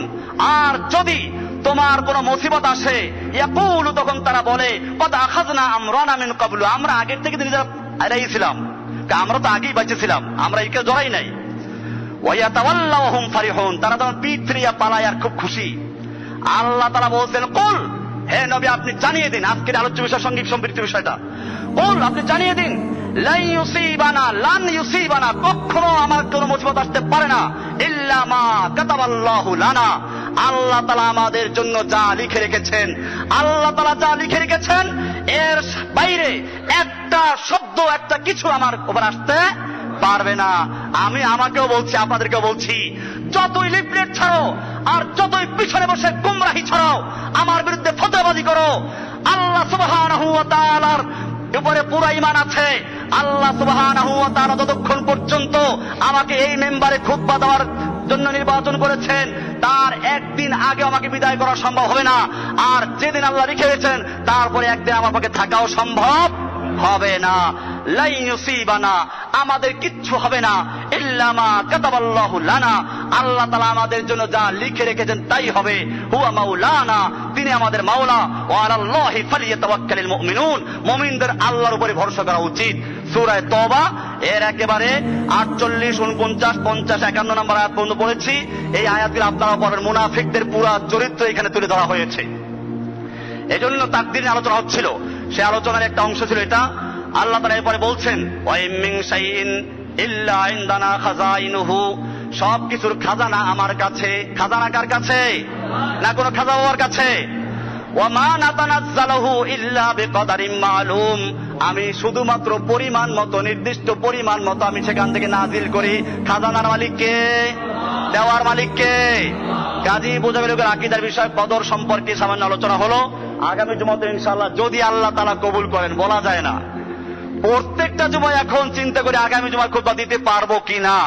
Speaker 1: আর যদি তোমার কোনো মুসিবত আসে, ইয়াকুলু, তখন তারা বলে কদ আখাযনা আমরানা মিন ক্বাবলু, আমরা আগের থেকে নিজেরা এড়াইছিলাম, আমরা তো আগেই বাঁচেছিলাম, আমরা একে জড়াই নাই। ওয়ায়াতাওয়াল্লাউ ওয়া হুম ফারিহুন, তারা তখন পিঠ ফিরিয়ে পালায় আর খুব খুশি। আল্লাহ তাআলা বলছেন, কুল, হে নবী আপনি জানিয়ে দিন, আজকের আলোচ্য বিষয় সঙ্গীত সম্পৃক্ত বিষয়টা, কুল আপনি জানিয়ে দিন, লান ইউসিবানা, কখনো আমার কোনো মুসিবত আসতে পারে না, ইল্লা মা কাতাবাল্লাহু লানা, আল্লাহ তাআলা আমাদের জন্য যা লিখে রেখেছেন, আল্লাহ তাআলা যা লিখে রেখেছেন এর বাইরে একটা শব্দ, একটা কিছু আমার উপর আসতে পারবে না। আমি আমাকেও বলছি, আপনাদেরকেও বলছি, যতই লিফলেট ছাড়ো আর যতই পিছনে বসে গুমরাহি ছাড়াও, আমার বিরুদ্ধে ফতোয়াবাজি করো, আল্লাহ সুবহানাহু ওয়া তাআলার উপরে পুরো ঈমান আছে। আল্লাহ সুবহানাহু ওয়া তাআলা যতক্ষণ পর্যন্ত আমাকে এই মেম্বারে খুতবা দেওয়ার জন্য নির্বাচন করেছেন, তার একদিন আগে আমাকে বিদায় করা সম্ভব হবে না। আর যেদিন আল্লাহ লিখে গেছেন তারপরে একদিন আমার পক্ষে থাকাও সম্ভব হবে না। লাই ইউসিবানা, আমাদের কিচ্ছু হবে না, ইল্লা মা কাতাবাল্লাহু লানা, আল্লাহ তাআলা আমাদের জন্য যা লিখে রেখেছেন তাই হবে। হুয়া মাওলানা, তিনি আমাদের মাওলা। ওয়া আলাল্লাহি ফালিয়াতাওয়াক্কালিল মুমিনুন, মুমিনদের আল্লাহর উপরে ভরসা করা উচিত। সূরা তওবা এর একেবারে 48, 49, 50, 51 নম্বর আয়াত পর্যন্ত পড়েছি। এই আয়াতগুলো আপনারা পড়বেন, মুনাফিকদের পুরো চরিত্র এখানে তুলে ধরা হয়েছে। এজন্য তাকদীর নিয়ে আলোচনা হচ্ছিল, সেই আলোচনার একটা অংশ ছিল এটা। আল্লাহ তাআলা এরপরে বলছেন, ওয়া মিন শাইইন ইল্লা ইনদানা খাযাইনুহু, সব কিছুর খাজানা আমার কাছে। খাজানা কার কাছে? না কোনো খাজা বাবার কাছে। ওয়া মা নাতানাজ্জালুহু ইল্লা বিকদারিন মালুম, আমি শুধুমাত্র পরিমাণ মতো, নির্দিষ্ট পরিমাণ মতো আমি সেখান থেকে নাজিল করি। খাজানার মালিক কে? দেওয়ার মালিক কে? কাজী বোঝা গেল আকীদার বিষয় কদর সম্পর্কে সামান্য আলোচনা হলো। আগামী জুমাতে ইনশাআল্লাহ যদি আল্লাহ তাআলা কবুল করেন, বলা যায় না, প্রত্যেকটা জুমায় এখন চিন্তা করে আগামী জুমার খুতবা দিতে পারবো কিনা।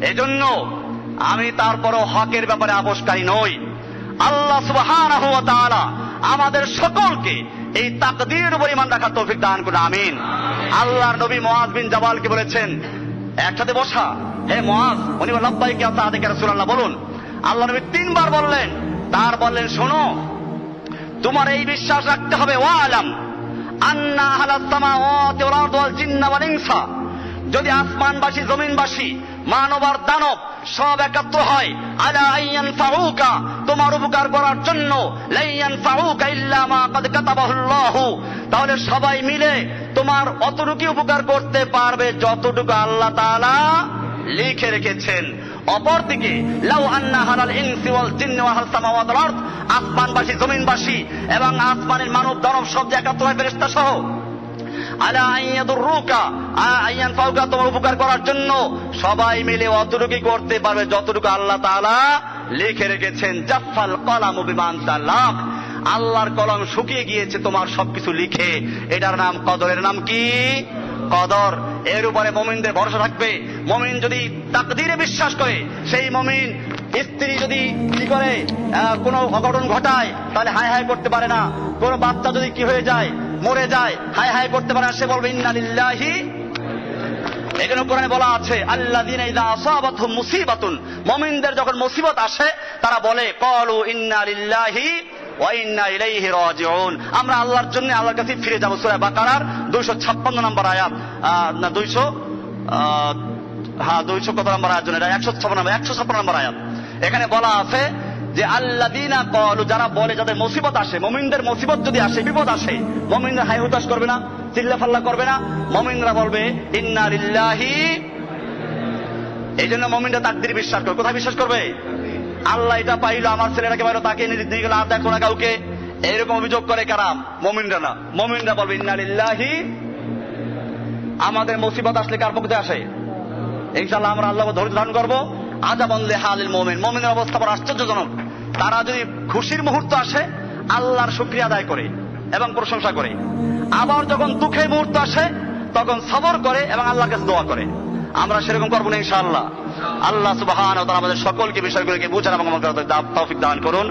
Speaker 1: এজন্য আমি তারপরও হকের ব্যাপারে আপোষকারী নই। আল্লাহ সুবহানাহু ওয়া তাআলা আমাদের সকলকে এই তাকদীরের উপর ঈমান রাখার তৌফিক দান করুন, আমিন। আল্লাহর নবী মুআয বিন জাবালকে বলেছেন, একসাথে বসা, হে মুআয, উনি বললেন লাব্বাইক ইয়া সাদিক রাসূলুল্লাহ, বলুন। আল্লাহ নবী 3 বার বললেন, তার বললেন, শোনো, তোমার এই বিশ্বাস রাখতে হবে, ওয়া আলাম আন্না আহলাস সামাওয়াতি ওয়াল আরদি ওয়াল জিন্না ওয়াল ইনসা, যদি আসমানবাসী, জমিনবাসী, মানব আর দানব সব একত্র হয়, আলা আইয়ানফাউকা, তোমার উপকার করার জন্য, লাইয়ানফাউকা ইল্লা মা কাদ কাতাবাহুল্লাহু, তাহলে সবাই মিলে তোমার অতটুকু উপকার করতে পারবে যতটুকু আল্লাহ তাআলা লিখে রেখেছেন। অপরদিকে লাউ আন্না হালাল ইনসি ওয়াল জিন্নি ওয়া আহলাস সামাওয়াতি ওয়াল আরদ, আসমানবাসী, জমিনবাসী এবং আসমানের মানব দানব সব একত্র হয়, ফেরেশতা সহ, আলা আইয়াদুররুকা আইয়ানফাউকা, তোমার উপকার করার জন্য সবাই মিলে অতটুকু করতে পারবে যতটুকু আল্লাহ তাআলা লিখে রেখেছেন। জাফাল কলামু বিমা আনজাল্লাহ, আল্লাহর কলম শুকিয়ে গিয়েছে তোমার সবকিছু লিখে। এটার নাম কদরের নাম কি? কদর। এর উপরে মুমিনদের ভরসা থাকবে। মুমিন যদি তাকদীরে বিশ্বাস করে, সেই মুমিন স্ত্রী যদি কি করে কোনো অঘটন ঘটায় তাহলে হায় হায় করতে পারে না। কোনো বাচ্চা যদি কি হয়ে যায়, মরে যায়, হায় হায় করতে পারে না, সে বলবে ইন্না লিল্লাহি। এখানে কোরআনে বলা আছে আল্লাযীনা ইযা আসাবাতহুম মুসিবাতুন, মুমিনদের যখন মুসিবত আসে তারা বলে ক্বালু ইন্না লিল্লাহি ওয়া ইন্না ইলাইহি রাজিউন, আমরা আল্লাহর জন্য আল্লাহর কাছে ফিরে যাব। সূরা বাকারার 256 নম্বর আয়াত, না 200 কত নম্বর আয়াত, এটা 156 নম্বর আয়াত। এখানে বলা আছে যে আল্লাযীনা ক্বালু, যারা বলে, যাদের মুসিবত আসে, মুমিনদের মুসিবত যদি আসে, বিপদ আসে, মুমিনরা হাই হুতাশ করবে না, চিল্লাফাল্লা করবে না, মুমিনরা বলবে ইন্না লিল্লাহি। এই জন্য মুমিনরা তাকদীর বিশ্বাস করবে। কোথায় বিশ্বাস করবে? আল্লাহ এটা পাইলো, আমার ছেলেটাকে পাইলো, তাকে নিয়ে গেল, আর দেখো না কাউকে, এরকম অভিযোগ করে কারা? মুমিনরা না। মুমিনরা বলবে ইন্না লিল্লাহি। আমাদের মুসিবত আসলে কার পক্ষে আসে? ইনশাআল্লাহ আমরা আল্লাহকে ধৈর্য ধারণ করবো। আযাবান লিহালিল মুমিন, মুমিনের অবস্থা বড় আশ্চর্যজনক। তারা যদি খুশির মুহূর্ত আসে আল্লাহর শুকরিয়া আদায় করে এবং প্রশংসা করে, আবার যখন দুঃখের মুহূর্ত আসে তখন সবর করে এবং আল্লাহর কাছে দোয়া করে। আমরা সেরকম করবো না ইনশাআল্লাহ। আল্লাহ সুবহানাহু ওয়া তাআলা আমাদের সকলকে বিষয়গুলোকে বুঝার এবং তৌফিক দান করুন।